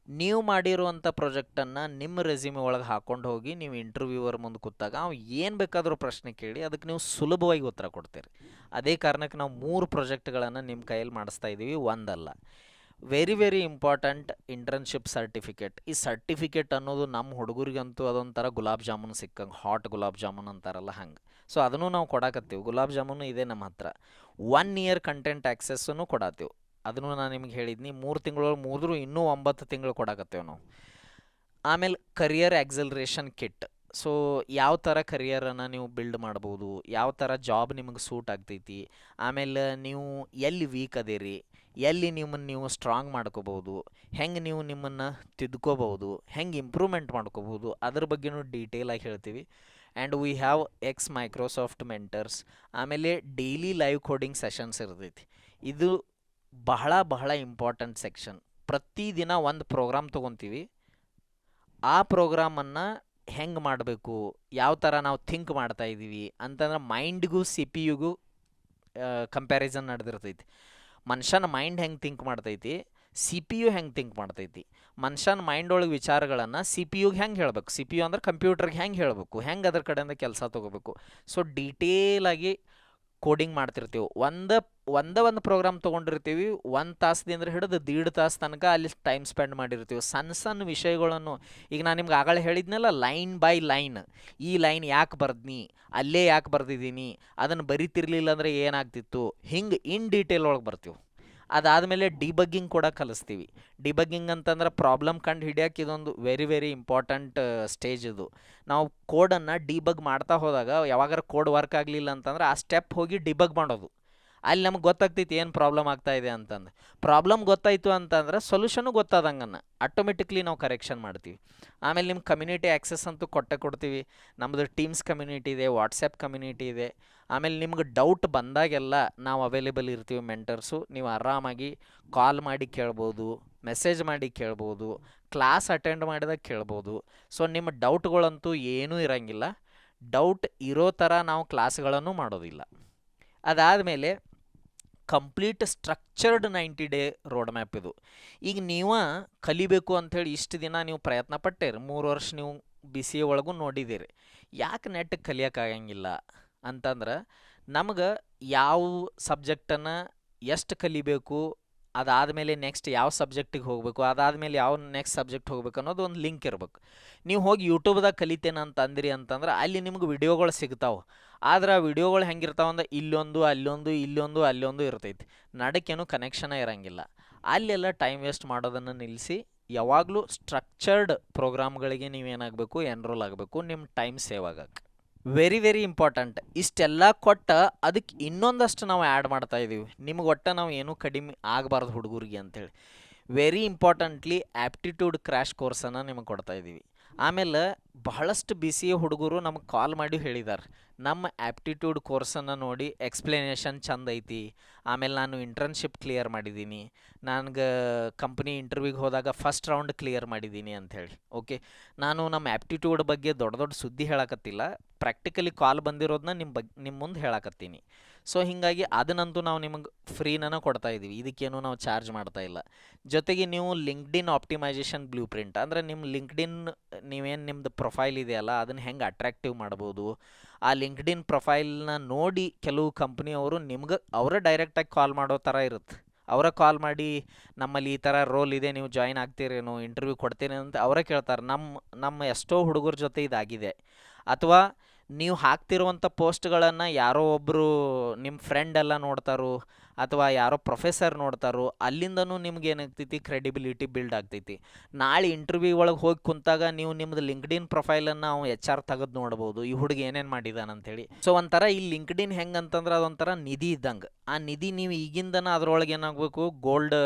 ನೀವು ಮಾಡಿರುವಂಥ ಪ್ರಾಜೆಕ್ಟನ್ನು ನಿಮ್ಮ ರೆಸ್ಯೂಮೆ ಒಳಗೆ ಹಾಕ್ಕೊಂಡು ಹೋಗಿ ನೀವು ಇಂಟರ್ವ್ಯೂವರ್ ಮುಂದೆ ಕೂತಾಗ ಅವು ಏನು ಬೇಕಾದರೂ ಪ್ರಶ್ನೆ ಕೇಳಿ ಅದಕ್ಕೆ ನೀವು ಸುಲಭವಾಗಿ ಉತ್ತರ ಕೊಡ್ತೀರಿ. ಅದೇ ಕಾರಣಕ್ಕೆ ನಾವು 3 ಪ್ರಾಜೆಕ್ಟ್ಗಳನ್ನು ನಿಮ್ಮ ಕೈಯಲ್ಲಿ ಮಾಡಿಸ್ತಾ ಇದ್ದೀವಿ, ಒಂದಲ್ಲ. Very very important, internship certificate. ಈ ಸರ್ಟಿಫಿಕೇಟ್ ಅನ್ನೋದು ನಮ್ಮ ಹುಡುಗರಿಗಂತೂ ಅದೊಂಥರ ಗುಲಾಬ್ ಜಾಮೂನ್ ಸಿಕ್ಕಂಗೆ, ಹಾಟ್ ಗುಲಾಬ್ ಜಾಮೂನ್ ಅಂತಾರಲ್ಲ ಹಂಗೆ. ಸೊ ಅದನ್ನು ನಾವು ಕೊಡಾಕತ್ತೀವಿ. ಗುಲಾಬ್ ಜಾಮೂನು ಇದೆ ನಮ್ಮ ಹತ್ರ. 1 ಇಯರ್ ಕಂಟೆಂಟ್ ಆ್ಯಕ್ಸೆಸ್ಸನ್ನು ಕೊಡಾತೀವಿ. ಅದನ್ನು ನಾನು ನಿಮ್ಗೆ ಹೇಳಿದ್ನಿ. 3 ತಿಂಗಳೊಳಗೆ ಮುಗಿದ್ರೂ ಇನ್ನೂ 9 ತಿಂಗಳು ಕೊಡಾಕತ್ತೇವೆ ನಾವು. ಆಮೇಲೆ ಕರಿಯರ್ ಆಕ್ಸಲರೇಷನ್ ಕಿಟ್. ಸೊ ಯಾವ ಥರ ಕರಿಯರನ್ನು ನೀವು ಬಿಲ್ಡ್ ಮಾಡ್ಬೋದು, ಯಾವ ಥರ ಜಾಬ್ ನಿಮಗೆ ಸೂಟ್ ಆಗ್ತೈತಿ, ಆಮೇಲೆ ನೀವು ಎಲ್ಲಿ ವೀಕ್ ಅದೇರಿ, ಎಲ್ಲಿ ನಿಮ್ಮನ್ನು ನೀವು ಸ್ಟ್ರಾಂಗ್ ಮಾಡ್ಕೋಬೋದು, ಹೆಂಗೆ ನೀವು ನಿಮ್ಮನ್ನು ತಿದ್ಕೋಬೋದು, ಹೆಂಗೆ ಇಂಪ್ರೂವ್ಮೆಂಟ್ ಮಾಡ್ಕೋಬೋದು, ಅದ್ರ ಬಗ್ಗೆನೂ ಡೀಟೇಲಾಗಿ ಹೇಳ್ತೀವಿ. And we have X Microsoft mentors. ಆಮೇಲೆ ಡೈಲಿ ಲೈವ್ ಕೋಡಿಂಗ್ ಸೆಷನ್ಸ್ ಇರ್ತೈತಿ. ಇದು ಬಹಳ ಬಹಳ ಇಂಪಾರ್ಟೆಂಟ್ ಸೆಕ್ಷನ್. ಪ್ರತಿದಿನ ಒಂದು ಪ್ರೋಗ್ರಾಮ್ ತೊಗೊತೀವಿ. ಆ ಪ್ರೋಗ್ರಾಮನ್ನು ಹೆಂಗೆ ಮಾಡಬೇಕು, ಯಾವ ಥರ ನಾವು ಥಿಂಕ್ ಮಾಡ್ತಾಯಿದ್ದೀವಿ ಅಂತಂದ್ರೆ ಮೈಂಡ್ಗೂ CPU ಕಂಪ್ಯಾರಿಸನ್ ನಡೆದಿರ್ತೈತಿ. ಮನುಷ್ಯನ ಮೈಂಡ್ ಹೆಂಗೆ ಥಿಂಕ್ ಮಾಡ್ತೈತಿ, CPU ಹೆಂಗೆ ಥಿಂಕ್ ಮಾಡ್ತೈತಿ. ಮನುಷ್ಯನ ಮೈಂಡ್ ಒಳಗೆ ವಿಚಾರಗಳನ್ನು CPUಗೆ ಹೆಂಗೆ ಹೇಳಬೇಕು, CPU ಅಂದ್ರೆ ಕಂಪ್ಯೂಟರ್ಗೆ ಹೆಂಗೆ ಹೇಳಬೇಕು, ಹೆಂಗೆ ಅದ್ರ ಕಡೆಯಿಂದ ಕೆಲಸ ತೊಗೋಬೇಕು. ಸೊ ಡೀಟೇಲಾಗಿ ಕೋಡಿಂಗ್ ಮಾಡ್ತಿರ್ತೀವಿ. ಒಂದು ಪ್ರೋಗ್ರಾಮ್ ತೊಗೊಂಡಿರ್ತೀವಿ. 1 ತಾಸದಿಂದ ಹಿಡಿದು 1.5 ತಾಸು ತನಕ ಅಲ್ಲಿ ಟೈಮ್ ಸ್ಪೆಂಡ್ ಮಾಡಿರ್ತೀವಿ. ಸಣ್ಣ ಸಣ್ಣ ವಿಷಯಗಳನ್ನು, ಈಗ ನಾನು ನಿಮ್ಗೆ ಆಗಲೇ ಹೇಳಿದ್ನಲ್ಲ, ಲೈನ್ ಬೈ ಲೈನ್, ಈ ಲೈನ್ ಯಾಕೆ ಬರ್ದ್ನಿ, ಅಲ್ಲೇ ಯಾಕೆ ಬರ್ದಿದ್ದೀನಿ, ಅದನ್ನು ಬರಿತಿರ್ಲಿಲ್ಲ ಅಂದರೆ ಏನಾಗ್ತಿತ್ತು, ಹಿಂಗೆ ಇನ್ ಡೀಟೇಲ್ ಒಳಗೆ ಬರ್ತೀವಿ. ಅದಾದಮೇಲೆ ಡಿಬಗ್ಗಿಂಗ್ ಕೂಡ ಕಲಿಸ್ತೀವಿ. ಡಿಬಗ್ಗಿಂಗ್ ಅಂತಂದ್ರೆ ಪ್ರಾಬ್ಲಮ್ ಕಂಡು ಹಿಡಿಯೋಕೆ ಇದೊಂದು ವೆರಿ ವೆರಿ ಇಂಪಾರ್ಟೆಂಟ್ ಸ್ಟೇಜ್ ಇದು. ನಾವು ಕೋಡನ್ನು ಡಿಬಗ್ ಮಾಡ್ತಾ ಹೋದಾಗ ಯಾವಾಗಾರ ಕೋಡ್ ವರ್ಕ್ ಆಗಲಿಲ್ಲ ಅಂತಂದ್ರೆ ಆ ಸ್ಟೆಪ್ ಹೋಗಿ ಡಿಬಗ್ ಮಾಡೋದು. ಅಲ್ಲಿ ನಮ್ಗೆ ಗೊತ್ತಾಗ್ತೈತಿ ಏನು ಪ್ರಾಬ್ಲಮ್ ಆಗ್ತಾ ಇದೆ ಅಂತಂದು. ಪ್ರಾಬ್ಲಮ್ ಗೊತ್ತಾಯಿತು ಅಂತಂದ್ರೆ ಸೊಲ್ಯೂಷನು ಗೊತ್ತಾದಂಗನ್ನ ಆಟೋಮೆಟಿಕ್ಲಿ ನಾವು ಕರೆಕ್ಷನ್ ಮಾಡ್ತೀವಿ. ಆಮೇಲೆ ನಿಮ್ಮ ಕಮ್ಯುನಿಟಿ ಆ್ಯಕ್ಸೆಸ್ ಅಂತೂ ಕೊಡ್ತೀವಿ. ನಮ್ಮದು ಟೀಮ್ಸ್ ಕಮ್ಯುನಿಟಿ ಇದೆ, ವಾಟ್ಸಪ್ ಕಮ್ಯುನಿಟಿ ಇದೆ. ಆಮೇಲೆ ನಿಮ್ಗೆ ಡೌಟ್ ಬಂದಾಗೆಲ್ಲ ನಾವು ಅವೈಲೇಬಲ್ ಇರ್ತೀವಿ ಮೆಂಟರ್ಸು. ನೀವು ಆರಾಮಾಗಿ ಕಾಲ್ ಮಾಡಿ ಕೇಳ್ಬೋದು, ಮೆಸೇಜ್ ಮಾಡಿ ಕೇಳ್ಬೋದು, ಕ್ಲಾಸ್ ಅಟೆಂಡ್ ಮಾಡಿದಾಗ ಕೇಳ್ಬೋದು. ಸೊ ನಿಮ್ಮ ಡೌಟ್ಗಳಂತೂ ಏನೂ ಇರೋಂಗಿಲ್ಲ. ಡೌಟ್ ಇರೋ ಥರ ನಾವು ಕ್ಲಾಸ್ಗಳನ್ನು ಮಾಡೋದಿಲ್ಲ. ಅದಾದಮೇಲೆ complete structured 90 day road map ಇದು. ಈಗ ನೀವು ಕಲಿಬೇಕು ಅಂಥೇಳಿ ಇಷ್ಟು ದಿನ ನೀವು ಪ್ರಯತ್ನ ಪಟ್ಟೇರಿ, 3 ವರ್ಷ ನೀವು BCA ಒಳಗೂ ನೋಡಿದ್ದೀರಿ. ಯಾಕೆ ನೆಟ್ಟಗೆ ಕಲಿಯೋಕ್ಕಾಗಂಗಿಲ್ಲ ಅಂತಂದ್ರೆ ನಮ್ಗೆ ಯಾವ ಸಬ್ಜೆಕ್ಟನ್ನು ಎಷ್ಟು ಕಲಿಬೇಕು, ಅದಾದಮೇಲೆ ನೆಕ್ಸ್ಟ್ ಯಾವ ಸಬ್ಜೆಕ್ಟಿಗೆ ಹೋಗಬೇಕು, ಅದಾದಮೇಲೆ ಯಾವ ನೆಕ್ಸ್ಟ್ ಸಬ್ಜೆಕ್ಟ್ ಹೋಗ್ಬೇಕು ಅನ್ನೋದು ಒಂದು ಲಿಂಕ್ ಇರ್ಬೇಕು. ನೀವು ಹೋಗಿ ಯೂಟ್ಯೂಬ್ದಾಗ ಕಲಿತೇನೆ ಅಂತ ಅಂದಿರಿ ಅಂತಂದ್ರೆ ಅಲ್ಲಿ ನಿಮ್ಗೆ ವಿಡಿಯೋಗಳು ಸಿಗ್ತಾವೆ. ಆದ್ರೆ ಆ ವಿಡಿಯೋಗಳು ಹೆಂಗಿರ್ತಾವೆ ಅಂದ್ರೆ ಇಲ್ಲೊಂದು ಅಲ್ಲೊಂದು ಇರ್ತೈತಿ. ನಡಕ್ಕೇನು ಕನೆಕ್ಷನೇ ಇರೋಂಗಿಲ್ಲ. ಅಲ್ಲೆಲ್ಲ ಟೈಮ್ ವೇಸ್ಟ್ ಮಾಡೋದನ್ನು ನಿಲ್ಲಿಸಿ ಯಾವಾಗಲೂ ಸ್ಟ್ರಕ್ಚರ್ಡ್ ಪ್ರೋಗ್ರಾಮ್ಗಳಿಗೆ ನೀವೇನಾಗಬೇಕು, ಎನ್ರೋಲ್ ಆಗಬೇಕು, ನಿಮ್ಮ ಟೈಮ್ ಸೇವ್ ಆಗಕ್ಕೆ. Very very important. ಇಷ್ಟೆಲ್ಲ ಕೊಟ್ಟ ಅದಕ್ಕೆ ಇನ್ನೊಂದಷ್ಟು ನಾವು ಆ್ಯಡ್ ಮಾಡ್ತಾಯಿದ್ದೀವಿ. ನಿಮ್ಗೆ ಒಟ್ಟು ನಾವು ಏನೂ ಕಡಿಮೆ ಆಗಬಾರ್ದು ಹುಡುಗರಿಗೆ ಅಂಥೇಳಿ. ವೆರಿ ಇಂಪಾರ್ಟೆಂಟ್ಲಿ ಆ್ಯಪ್ಟಿಟ್ಯೂಡ್ ಕ್ರ್ಯಾಶ್ ಕೋರ್ಸನ್ನು ನಿಮಗೆ ಕೊಡ್ತಾಯಿದ್ದೀವಿ. ಆಮೇಲೆ ಬಹಳಷ್ಟು BCA ಹುಡುಗರು ನಮಗೆ ಕಾಲ್ ಮಾಡಿ ಹೇಳಿದ್ದಾರೆ, ನಮ್ಮ ಆ್ಯಪ್ಟಿಟ್ಯೂಡ್ ಕೋರ್ಸನ್ನು ನೋಡಿ ಎಕ್ಸ್ಪ್ಲನೇಷನ್ ಚಂದ ಐತಿ, ಆಮೇಲೆ ನಾನು ಇಂಟರ್ನ್ಶಿಪ್ ಕ್ಲಿಯರ್ ಮಾಡಿದ್ದೀನಿ, ನನಗೆ ಕಂಪ್ನಿ ಇಂಟರ್ವ್ಯೂಗೆ ಹೋದಾಗ ಫಸ್ಟ್ ರೌಂಡ್ ಕ್ಲಿಯರ್ ಮಾಡಿದ್ದೀನಿ ಅಂಥೇಳಿ. ಓಕೆ, ನಾನು ನಮ್ಮ ಆ್ಯಪ್ಟಿಟ್ಯೂಡ್ ಬಗ್ಗೆ ದೊಡ್ಡ ಸುದ್ದಿ ಹೇಳಕತ್ತಿಲ್ಲ, ಪ್ರಾಕ್ಟಿಕಲಿ ಕಾಲ್ ಬಂದಿರೋದನ್ನ ನಿಮ್ಮ ಮುಂದೆ ಹೇಳಕತ್ತೀನಿ. ಸೊ ಹೀಗಾಗಿ ಅದನ್ನಂತೂ ನಾವು ನಿಮಗೆ ಫ್ರೀನ ಕೊಡ್ತಾಯಿದ್ದೀವಿ. ಇದಕ್ಕೇನು ನಾವು ಚಾರ್ಜ್ ಮಾಡ್ತಾಯಿಲ್ಲ. ಜೊತೆಗೆ ನೀವು ಲಿಂಕ್ಡ್ಇನ್ ಆಪ್ಟಿಮೈಸೇಷನ್ ಬ್ಲೂ ಪ್ರಿಂಟ್ ಅಂದರೆ ನಿಮ್ಮ ಲಿಂಕ್ಡ್ಇನ್ ನೀವೇನು ನಿಮ್ಮದು ಪ್ರೊಫೈಲ್ ಇದೆಯಲ್ಲ ಅದನ್ನು ಹೆಂಗೆ ಅಟ್ರಾಕ್ಟಿವ್ ಮಾಡ್ಬೋದು, ಆ ಲಿಂಕ್ಡ್ಇನ್ ಪ್ರೊಫೈಲ್ನ ನೋಡಿ ಕೆಲವು ಕಂಪ್ನಿಯವರು ನಿಮ್ಗೆ ಅವರೇ ಡೈರೆಕ್ಟಾಗಿ ಕಾಲ್ ಮಾಡೋ ಥರ ಇರುತ್ತೆ. ಅವರ ಕಾಲ್ ಮಾಡಿ ನಮ್ಮಲ್ಲಿ ಈ ಥರ ರೋಲ್ ಇದೆ, ನೀವು ಜಾಯಿನ್ ಆಗ್ತೀರೇನೋ, ಇಂಟರ್ವ್ಯೂ ಕೊಡ್ತೀರಿ ಅಂತ ಅವರೇ ಕೇಳ್ತಾರೆ. ನಮ್ಮ ಎಷ್ಟೋ ಹುಡುಗರ ಜೊತೆ ಇದಾಗಿದೆ. ಅಥವಾ ನೀವು ಹಾಕ್ತಿರುವಂಥ ಪೋಸ್ಟ್ಗಳನ್ನು ಯಾರೋ ಒಬ್ಬರು ನಿಮ್ಮ ಫ್ರೆಂಡ್ ಎಲ್ಲ ನೋಡ್ತಾರೋ ಅಥವಾ ಯಾರೋ ಪ್ರೊಫೆಸರ್ ನೋಡ್ತಾರೋ, ಅಲ್ಲಿಂದನೂ ನಿಮ್ಗೆ ಏನಾಗ್ತೈತಿ, ಕ್ರೆಡಿಬಿಲಿಟಿ ಬಿಲ್ಡ್ ಆಗ್ತೈತಿ. ನಾಳೆ ಇಂಟರ್ವ್ಯೂ ಒಳಗೆ ಹೋಗಿ ಕುಂತಾಗ ನೀವು ನಿಮ್ಮದು ಲಿಂಕ್ಡ್ಇನ್ ಪ್ರೊಫೈಲನ್ನು ನಾವು HR ತೆಗೆದು ನೋಡ್ಬೋದು, ಈ ಹುಡುಗ ಏನೇನು ಮಾಡಿದಾನ ಅಂಥೇಳಿ. ಸೊ ಒಂಥರ ಈ ಲಿಂಕ್ಡ್ಇನ್ ಹೆಂಗೆ ಅಂತಂದ್ರೆ ಅದೊಂಥರ ನಿಧಿ ಇದ್ದಂಗೆ. ಆ ನಿಧಿ ನೀವು ಈಗಿಂದನ ಅದರೊಳಗೆ ಏನಾಗಬೇಕು, ಗೋಲ್ಡ್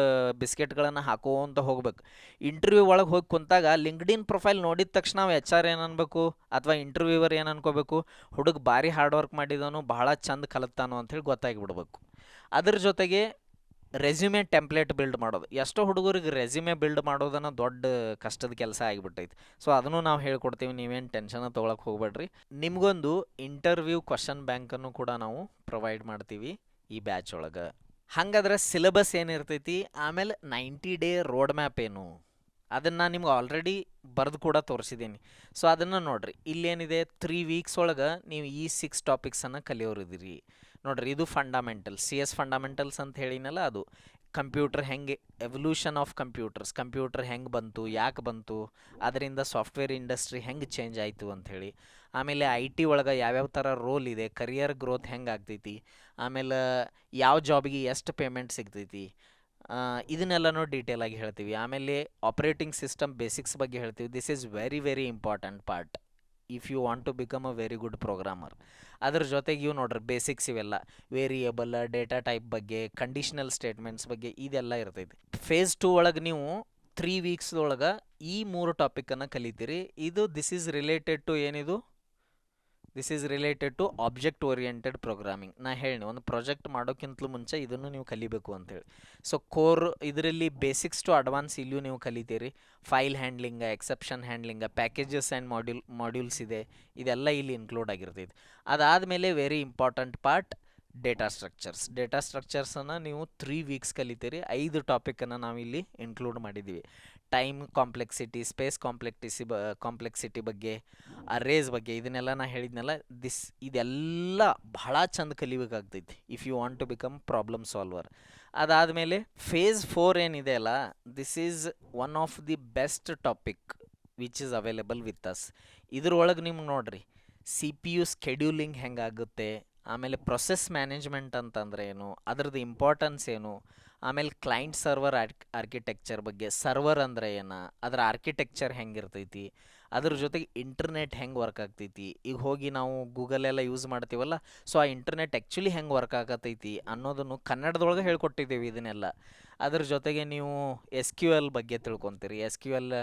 ಬಿಸ್ಕೆಟ್ಗಳನ್ನು ಹಾಕೋಂತ ಹೋಗ್ಬೇಕು. ಇಂಟರ್ವ್ಯೂ ಒಳಗೆ ಹೋಗಿ ಕುಂತಾಗ ಲಿಂಕ್ಡ್ಇನ್ ಪ್ರೊಫೈಲ್ ನೋಡಿದ ತಕ್ಷಣ ನಾವು HR ಏನು ಅನ್ಬೇಕು ಅಥವಾ ಇಂಟರ್ವ್ಯೂವರ್ ಏನು ಅನ್ಕೋಬೇಕು, ಹುಡುಗ ಭಾರಿ ಹಾರ್ಡ್ ವರ್ಕ್ ಮಾಡಿದವನು, ಬಹಳ ಚಂದ ಕಲಿತಾನೋ ಅಂಥೇಳಿ ಗೊತ್ತಾಗಿಬಿಡ್ಬೇಕು. ಅದ್ರ ಜೊತೆಗೆ ರೆಸ್ಯೂಮೆ ಟೆಂಪ್ಲೇಟ್ ಬಿಲ್ಡ್ ಮಾಡೋದು. ಎಷ್ಟೋ ಹುಡುಗರಿಗೆ ರೆಸ್ಯೂಮೆ ಬಿಲ್ಡ್ ಮಾಡೋದನ್ನು ದೊಡ್ಡ ಕಷ್ಟದ ಕೆಲಸ ಆಗಿಬಿಟ್ಟೈತಿ. ಸೊ ಅದನ್ನು ನಾವು ಹೇಳ್ಕೊಡ್ತೀವಿ, ನೀವೇನು ಟೆನ್ಷನ್ ತೊಗೊಳಕ್ಕೆ ಹೋಗ್ಬೇಡ್ರಿ. ನಿಮಗೊಂದು ಇಂಟರ್ವ್ಯೂ ಕ್ವಶನ್ ಬ್ಯಾಂಕನ್ನು ಕೂಡ ನಾವು ಪ್ರೊವೈಡ್ ಮಾಡ್ತೀವಿ ಈ ಬ್ಯಾಚ್ ಒಳಗೆ. ಹಾಗಾದ್ರೆ ಸಿಲೆಬಸ್ ಏನಿರ್ತೈತಿ, ಆಮೇಲೆ 90 ಡೇ ರೋಡ್ ಮ್ಯಾಪ್ ಏನು ಅದನ್ನು ನಾನು ನಿಮ್ಗೆ ಆಲ್ರೆಡಿ ಬರೆದು ಕೂಡ ತೋರಿಸಿದ್ದೀನಿ. ಸೊ ಅದನ್ನು ನೋಡಿರಿ. ಇಲ್ಲೇನಿದೆ, 3 ವೀಕ್ಸ್ ಒಳಗೆ ನೀವು ಈ 6 ಟಾಪಿಕ್ಸನ್ನು ಕಲಿಯೋರಿದ್ದೀರಿ ನೋಡ್ರಿ. ಇದು ಫಂಡಮೆಂಟಲ್ಸ್, CS ಫಂಡಮೆಂಟಲ್ಸ್ ಅಂತ ಹೇಳಿನಲ್ಲ, ಅದು ಕಂಪ್ಯೂಟರ್ ಹೆಂಗೆ, ಎವಲ್ಯೂಷನ್ ಆಫ್ ಕಂಪ್ಯೂಟರ್ ಹೆಂಗೆ ಬಂತು, ಯಾಕೆ ಬಂತು, ಅದರಿಂದ ಸಾಫ್ಟ್ವೇರ್ ಇಂಡಸ್ಟ್ರಿ ಹೆಂಗೆ ಚೇಂಜ್ ಆಯಿತು ಅಂಥೇಳಿ. ಆಮೇಲೆ IT ಒಳಗೆ ಯಾವ್ಯಾವ ಥರ ರೋಲ್ ಇದೆ, ಕರಿಯರ್ ಗ್ರೋತ್ ಹೆಂಗೆ ಆಗ್ತೈತಿ, ಆಮೇಲೆ ಯಾವ ಜಾಬಿಗೆ ಎಷ್ಟು ಪೇಮೆಂಟ್ ಸಿಗ್ತೈತಿ, ಇದನ್ನೆಲ್ಲನೂ ಡೀಟೇಲಾಗಿ ಹೇಳ್ತೀವಿ. ಆಮೇಲೆ ಆಪ್ರೇಟಿಂಗ್ ಸಿಸ್ಟಮ್ ಬೇಸಿಕ್ಸ್ ಬಗ್ಗೆ ಹೇಳ್ತೀವಿ. This is very very important part if you want to become a very good programmer. ಅದ್ರ ಜೊತೆಗೆ ಇವು ನೋಡ್ರಿ ಬೇಸಿಕ್ಸ್ ಇವೆಲ್ಲ, ವೇರಿಯೇಬಲ್, ಡೇಟಾ ಟೈಪ್ ಬಗ್ಗೆ, ಕಂಡೀಷ್ನಲ್ ಸ್ಟೇಟ್ಮೆಂಟ್ಸ್ ಬಗ್ಗೆ ಇದೆಲ್ಲ ಇರ್ತೈತಿ. ಫೇಸ್ 2 ಒಳಗೆ ನೀವು 3 ವೀಕ್ಸ್ದೊಳಗೆ ಈ 3 ಟಾಪಿಕನ್ನು ಕಲಿತೀರಿ. ದಿಸ್ ಈಸ್ ರಿಲೇಟೆಡ್ ಟು ಏನಿದು, this is related to object oriented programming. ನಾ ಹೇಳಿ ಒಂದು ಪ್ರಾಜೆಕ್ಟ್ ಮಾಡೋಕ್ಕಿಂತಲೂ ಮುಂಚೆ ಇದನ್ನು ನೀವು ಕಲಿಬೇಕು ಅಂತೇಳಿ. ಸೊ ಕೋರ್ ಇದರಲ್ಲಿ ಬೇಸಿಕ್ಸ್ ಟು ಅಡ್ವಾನ್ಸ್ ಇಲ್ಲೂ ನೀವು ಕಲಿತೀರಿ. File handling, exception handling, packages and modules ಇದೆ, ಇದೆಲ್ಲ ಇಲ್ಲಿ ಇನ್ಕ್ಲೂಡ್ ಆಗಿರ್ತೈತಿ. ಅದಾದಮೇಲೆ ವೆರಿ ಇಂಪಾರ್ಟೆಂಟ್ ಪಾರ್ಟ್ ಡೇಟಾ ಸ್ಟ್ರಕ್ಚರ್ಸನ್ನು ನೀವು 3 ವೀಕ್ಸ್ ಕಲಿತೀರಿ. 5 ಟಾಪಿಕನ್ನು ನಾವಿಲ್ಲಿ ಇನ್ಕ್ಲೂಡ್ ಮಾಡಿದ್ದೀವಿ. ಟೈಮ್ ಕಾಂಪ್ಲೆಕ್ಸಿಟಿ, ಸ್ಪೇಸ್ ಕಾಂಪ್ಲೆಕ್ಸಿಟಿ ಬಗ್ಗೆ, ಅರೇಸ್ ಬಗ್ಗೆ, ಇದನ್ನೆಲ್ಲ ನಾ ಹೇಳಿದ್ನಲ್ಲ, ಇದೆಲ್ಲ ಬಹಳ ಚಂದ ಕಲಿಬೇಕಾಗ್ತೈತಿ if you want to become problem solver. ಅದಾದಮೇಲೆ ಫೇಸ್ 4 ಏನಿದೆ ಅಲ್ಲ, this is one of the best topic which is available with us. ಇದ್ರೊಳಗೆ ನಿಮ್ಗೆ ನೋಡ್ರಿ CPU ಸ್ಕೆಡ್ಯೂಲಿಂಗ್ ಹೆಂಗಾಗುತ್ತೆ, ಆಮೇಲೆ ಪ್ರೊಸೆಸ್ ಮ್ಯಾನೇಜ್ಮೆಂಟ್ ಅಂತಂದ್ರೆ ಏನು, ಅದ್ರದ್ದು ಇಂಪಾರ್ಟೆನ್ಸ್ ಏನು, ಆಮೇಲೆ ಕ್ಲೈಂಟ್ ಸರ್ವರ್ ಆರ್ಕಿಟೆಕ್ಚರ್ ಬಗ್ಗೆ, ಸರ್ವರ್ ಅಂದ್ರೆ ಏನು, ಅದರ ಆರ್ಕಿಟೆಕ್ಚರ್ ಹೆಂಗಿರ್ತೈತಿ, ಅದ್ರ ಜೊತೆಗೆ ಇಂಟರ್ನೆಟ್ ಹೆಂಗೆ ವರ್ಕ್ ಆಗ್ತೈತಿ, ಈಗ ಹೋಗಿ ನಾವು ಗೂಗಲೆಲ್ಲ ಯೂಸ್ ಮಾಡ್ತೀವಲ್ಲ, ಸೊ ಆ ಇಂಟರ್ನೆಟ್ ಆ್ಯಕ್ಚುಲಿ ಹೆಂಗೆ ವರ್ಕ್ ಆಗತೈತಿ ಅನ್ನೋದನ್ನು ಕನ್ನಡದೊಳಗೆ ಹೇಳ್ಕೊಟ್ಟಿದ್ದೀವಿ ಇದನ್ನೆಲ್ಲ. ಅದ್ರ ಜೊತೆಗೆ ನೀವು ಎಸ್ ಕ್ಯೂ ಎಲ್ ಬಗ್ಗೆ ತಿಳ್ಕೊತೀರಿ, ಎಸ್ ಕ್ಯೂ ಎಲ್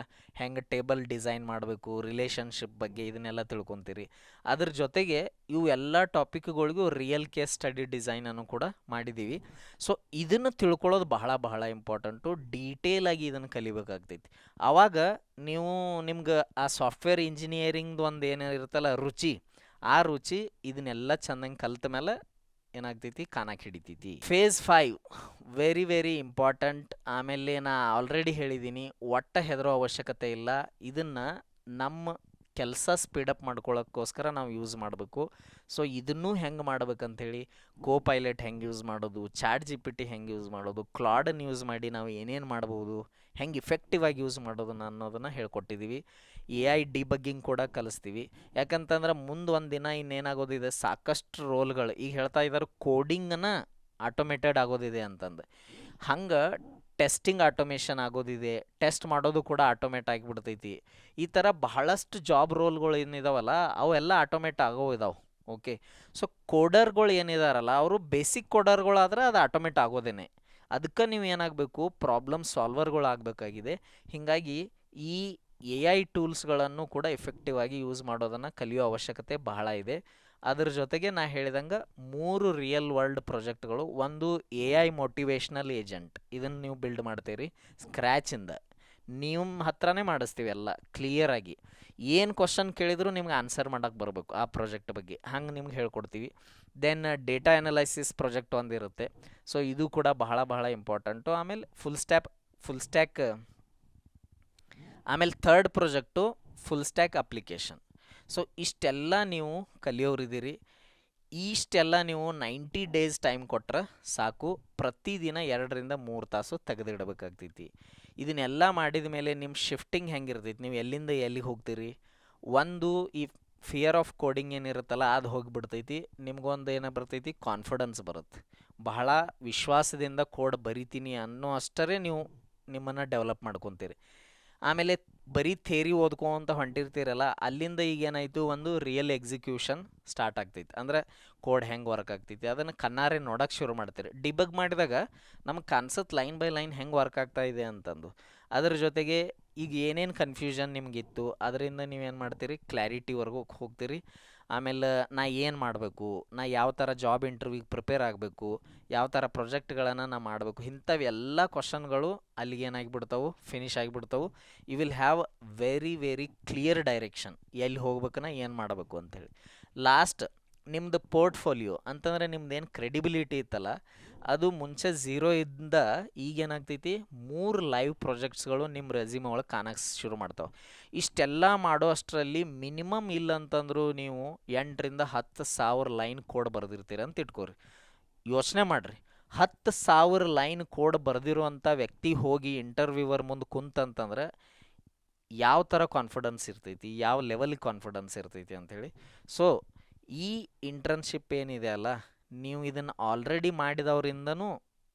ಹೆಂಗೆ ಟೇಬಲ್ ಡಿಸೈನ್ ಮಾಡಬೇಕು, ರಿಲೇಷನ್ಶಿಪ್ ಬಗ್ಗೆ ಇದನ್ನೆಲ್ಲ ತಿಳ್ಕೊತೀರಿ. ಅದ್ರ ಜೊತೆಗೆ ಇವು ಎಲ್ಲ ಟಾಪಿಕ್ಗಳಿಗೂ ರಿಯಲ್ ಕೇಸ್ ಸ್ಟಡಿ ಡಿಸೈನನ್ನು ಕೂಡ ಮಾಡಿದ್ದೀವಿ. ಸೊ ಇದನ್ನು ತಿಳ್ಕೊಳ್ಳೋದು ಬಹಳ ಬಹಳ ಇಂಪಾರ್ಟೆಂಟು, ಡೀಟೇಲಾಗಿ ಇದನ್ನು ಕಲಿಬೇಕಾಗ್ತೈತಿ. ಆವಾಗ ನೀವು ನಿಮ್ಗೆ ಆ ಸಾಫ್ಟ್ವೇರ್ ಇಂಜಿನಿಯರಿಂಗ್ದು ಒಂದು ಏನಿರುತ್ತಲ್ಲ ರುಚಿ, ಆ ರುಚಿ ಇದನ್ನೆಲ್ಲ ಚೆಂದಂಗೆ ಕಲ್ತ ಮೇಲೆ ಏನಾಗ್ತೈತಿ, ಕಾಣಕ್ಕೆ ಹಿಡಿತೈತಿ. Phase 5 very very important. ಆಮೇಲೆ ನಾ ಆಲ್ರೆಡಿ ಹೇಳಿದ್ದೀನಿ, ಒಟ್ಟ ಹೆದರೋ ಅವಶ್ಯಕತೆ ಇಲ್ಲ. ಇದನ್ನು ನಮ್ಮ ಕೆಲಸ ಸ್ಪೀಡಪ್ ಮಾಡ್ಕೊಳ್ಳೋಕ್ಕೋಸ್ಕರ ನಾವು ಯೂಸ್ ಮಾಡಬೇಕು. ಸೊ ಇದನ್ನೂ ಹೆಂಗೆ ಮಾಡ್ಬೇಕಂಥೇಳಿ, ಪೈಲಟ್ ಹೆಂಗೆ ಯೂಸ್ ಮಾಡೋದು, ಚಾಟ್ ಜಿ ಪಿ ಟಿ ಹೆಂಗೆ ಯೂಸ್ ಮಾಡೋದು, ಕ್ಲಾಡನ್ನು ಯೂಸ್ ಮಾಡಿ ನಾವು ಏನೇನು ಮಾಡ್ಬೋದು, ಹೆಂಗೆ ಇಫೆಕ್ಟಿವ್ ಆಗಿ ಯೂಸ್ ಮಾಡೋದನ್ನು ಅನ್ನೋದನ್ನು ಹೇಳ್ಕೊಟ್ಟಿದ್ದೀವಿ. ಎ ಐ ಡಿಬಗ್ಗಿಂಗ್ ಕೂಡ ಕಲಿಸ್ತೀವಿ. ಯಾಕಂತಂದ್ರೆ ಮುಂದೆ ಒಂದು ದಿನ ಇನ್ನೇನಾಗೋದಿದೆ, ಸಾಕಷ್ಟು ರೋಲ್ಗಳು ಈಗ ಹೇಳ್ತಾ ಇದ್ದಾರೆ ಕೋಡಿಂಗನ್ನು ಆಟೋಮೇಟೆಡ್ ಆಗೋದಿದೆ ಅಂತಂದು. ಹಂಗೆ ಟೆಸ್ಟಿಂಗ್ ಆಟೋಮೇಷನ್ ಆಗೋದಿದೆ, ಟೆಸ್ಟ್ ಮಾಡೋದು ಕೂಡ ಆಟೋಮೇಟ್ ಆಗಿಬಿಡ್ತೈತಿ. ಈ ಥರ ಬಹಳಷ್ಟು ಜಾಬ್ ರೋಲ್ಗಳು ಏನಿದಾವಲ್ಲ ಅವೆಲ್ಲ ಆಟೋಮೇಟ್ ಆಗೋ ಇದಾವೆ. ಓಕೆ, ಸೊ ಕೋಡರ್ಗಳು ಏನಿದಾರಲ್ಲ ಅವರು ಬೇಸಿಕ್ ಕೋಡರ್ಗಳಾದ್ರೆ ಅದು ಆಟೋಮೇಟ್ ಆಗೋದೇನೆ. ಅದಕ್ಕೆ ನೀವು ಏನಾಗಬೇಕು, ಪ್ರಾಬ್ಲಮ್ ಸಾಲ್ವರ್ಗಳು ಆಗಬೇಕಾಗಿದೆ. ಹೀಗಾಗಿ ಈ ಎ ಐ ಟೂಲ್ಸ್ಗಳನ್ನು ಕೂಡ ಎಫೆಕ್ಟಿವ್ ಆಗಿ ಯೂಸ್ ಮಾಡೋದನ್ನು ಕಲಿಯೋ ಅವಶ್ಯಕತೆ ಬಹಳ ಇದೆ. ಅದ್ರ ಜೊತೆಗೆ ನಾ ಹೇಳಿದಂಗೆ 3 ರಿಯಲ್ ವರ್ಲ್ಡ್ ಪ್ರಾಜೆಕ್ಟ್ಗಳು. ಒಂದು ಎ ಐ ಮೋಟಿವೇಶ್ನಲ್ ಏಜೆಂಟ್, ಇದನ್ನು ನೀವು ಬಿಲ್ಡ್ ಮಾಡ್ತೀರಿ ಸ್ಕ್ರ್ಯಾಚಿಂದ, ನಿಮ್ಮ ಹತ್ರನೇ ಮಾಡಿಸ್ತೀವಿ ಎಲ್ಲ ಕ್ಲಿಯರಾಗಿ. ಏನು ಕ್ವಶನ್ ಕೇಳಿದ್ರು ನಿಮ್ಗೆ ಆನ್ಸರ್ ಮಾಡೋಕ್ಕೆ ಬರಬೇಕು ಆ ಪ್ರಾಜೆಕ್ಟ್ ಬಗ್ಗೆ, ಹಂಗೆ ನಿಮ್ಗೆ ಹೇಳ್ಕೊಡ್ತೀವಿ. ದೆನ್ ಡೇಟಾ ಅನಲೈಸಿಸ್ ಪ್ರಾಜೆಕ್ಟ್ ಒಂದಿರುತ್ತೆ, ಸೊ ಇದು ಕೂಡ ಬಹಳ ಬಹಳ ಇಂಪಾರ್ಟೆಂಟು. ಆಮೇಲೆ ಫುಲ್ ಸ್ಟ್ಯಾಕ್ ಆಮೇಲೆ third project full stack application. So ಇಷ್ಟೆಲ್ಲ ನೀವು ಕಲಿಯೋರಿದ್ದೀರಿ. ಇಷ್ಟೆಲ್ಲ ನೀವು 90 ಡೇಸ್ ಟೈಮ್ ಕೊಟ್ಟರೆ ಸಾಕು, ಪ್ರತಿದಿನ 2 ರಿಂದ 3 ತಾಸು ತೆಗೆದಿಡಬೇಕಾಗ್ತೈತಿ. ಇದನ್ನೆಲ್ಲ ಮಾಡಿದ ಮೇಲೆ ನಿಮ್ಮ ಶಿಫ್ಟಿಂಗ್ ಹೆಂಗಿರ್ತೈತಿ, ನೀವು ಎಲ್ಲಿಂದ ಎಲ್ಲಿಗೆ ಹೋಗ್ತೀರಿ, ಒಂದು ಈ ಫಿಯರ್ ಆಫ್ ಕೋಡಿಂಗ್ ಏನಿರುತ್ತಲ್ಲ ಅದು ಹೋಗಿಬಿಡ್ತೈತಿ. ನಿಮ್ಗೊಂದು ಏನ ಬರ್ತೈತಿ, ಕಾನ್ಫಿಡೆನ್ಸ್ ಬರುತ್ತೆ. ಬಹಳ ವಿಶ್ವಾಸದಿಂದ ಕೋಡ್ ಬರಿತೀನಿ ಅನ್ನೋ ಅಷ್ಟರೇ ನೀವು ನಿಮ್ಮನ್ನು ಡೆವಲಪ್ ಮಾಡ್ಕೊತೀರಿ. ಆಮೇಲೆ ಬರೀ ಥೇರಿ ಓದ್ಕೊಂತ ಹೊಂಟಿರ್ತೀರಲ್ಲ, ಅಲ್ಲಿಂದ ಈಗೇನಾಯಿತು, ಒಂದು ರಿಯಲ್ ಎಕ್ಸಿಕ್ಯೂಷನ್ ಸ್ಟಾರ್ಟ್ ಆಗ್ತೈತಿ. ಅಂದರೆ ಕೋಡ್ ಹೆಂಗೆ ವರ್ಕ್ ಆಗ್ತೈತಿ ಅದನ್ನು ಕಣ್ಣಾರೆ ನೋಡೋಕೆ ಶುರು ಮಾಡ್ತೀರಿ. ಡಿಬಗ್ ಮಾಡಿದಾಗ ನಮ್ಗೆ ಕಾಣಿಸುತ್ತೆ ಲೈನ್ ಬೈ ಲೈನ್ ಹೆಂಗೆ ವರ್ಕ್ ಆಗ್ತಾ ಇದೆ ಅಂತಂದು. ಅದ್ರ ಜೊತೆಗೆ ಈಗ ಏನೇನು ಕನ್ಫ್ಯೂಷನ್ ನಿಮಗಿತ್ತು ಅದರಿಂದ ನೀವೇನು ಮಾಡ್ತೀರಿ, ಕ್ಲಾರಿಟಿವರೆಗೂ ಹೋಗ್ತೀರಿ. ಆಮೇಲೆ ನಾ ಏನು ಮಾಡಬೇಕು, ನಾ ಯಾವ ಥರ ಜಾಬ್ ಇಂಟರ್ವ್ಯೂಗೆ ಪ್ರಿಪೇರ್ ಆಗಬೇಕು, ಯಾವ ಥರ ಪ್ರಾಜೆಕ್ಟ್ಗಳನ್ನು ನಾ ಮಾಡಬೇಕು, ಇಂಥವೆಲ್ಲ ಕ್ವಶನ್ಗಳು ಅಲ್ಲಿಗೆ ಏನಾಗಿಬಿಡ್ತಾವೆ, ಫಿನಿಶ್ ಆಗಿಬಿಡ್ತಾವೆ. You will have very very clear direction, ಎಲ್ಲಿ ಹೋಗ್ಬೇಕನ್ನ ಏನು ಮಾಡಬೇಕು ಅಂಥೇಳಿ. ಲಾಸ್ಟ್ ನಿಮ್ಮದು ಪೋರ್ಟ್ಫೋಲಿಯೋ ಅಂತಂದರೆ ನಿಮ್ದೇನು ಕ್ರೆಡಿಬಿಲಿಟಿ ಇತ್ತಲ್ಲ, ಅದು ಮುಂಚೆ 0 ಇಂದ ಈಗೇನಾಗ್ತೈತಿ 3 ಲೈವ್ ಪ್ರಾಜೆಕ್ಟ್ಸ್ಗಳು ನಿಮ್ಮ ರೆಸ್ಯೂಮೆ ಒಳಗೆ ಕಾಣಕ್ಕೆ ಶುರು ಮಾಡ್ತಾವೆ. ಇಷ್ಟೆಲ್ಲ ಮಾಡೋ ಅಷ್ಟರಲ್ಲಿ ಮಿನಿಮಮ್ ಇಲ್ಲ ಅಂತಂದ್ರು ನೀವು 8 ರಿಂದ 10,000 ಲೈನ್ ಕೋಡ್ ಬರೆದಿರ್ತೀರ ಅಂತ ಇಟ್ಕೋರಿ. ಯೋಚನೆ ಮಾಡಿರಿ, 10,000 ಲೈನ್ ಕೋಡ್ ಬರೆದಿರುವಂಥ ವ್ಯಕ್ತಿ ಹೋಗಿ ಇಂಟರ್ವ್ಯೂವರ್ ಮುಂದೆ ಕುಂತಂತಂದ್ರೆ ಯಾವ ಥರ ಕಾನ್ಫಿಡೆನ್ಸ್ ಇರ್ತೈತಿ, ಯಾವ ಲೆವೆಲಿಗೆ ಕಾನ್ಫಿಡೆನ್ಸ್ ಇರ್ತೈತಿ ಅಂಥೇಳಿ. ಸೊ ಈ ಇಂಟರ್ನ್ಶಿಪ್ ಏನಿದೆ ಅಲ್ಲ, ನೀವು ಇದನ್ನು ಆಲ್ರೆಡಿ ಮಾಡಿದವರಿಂದನೂ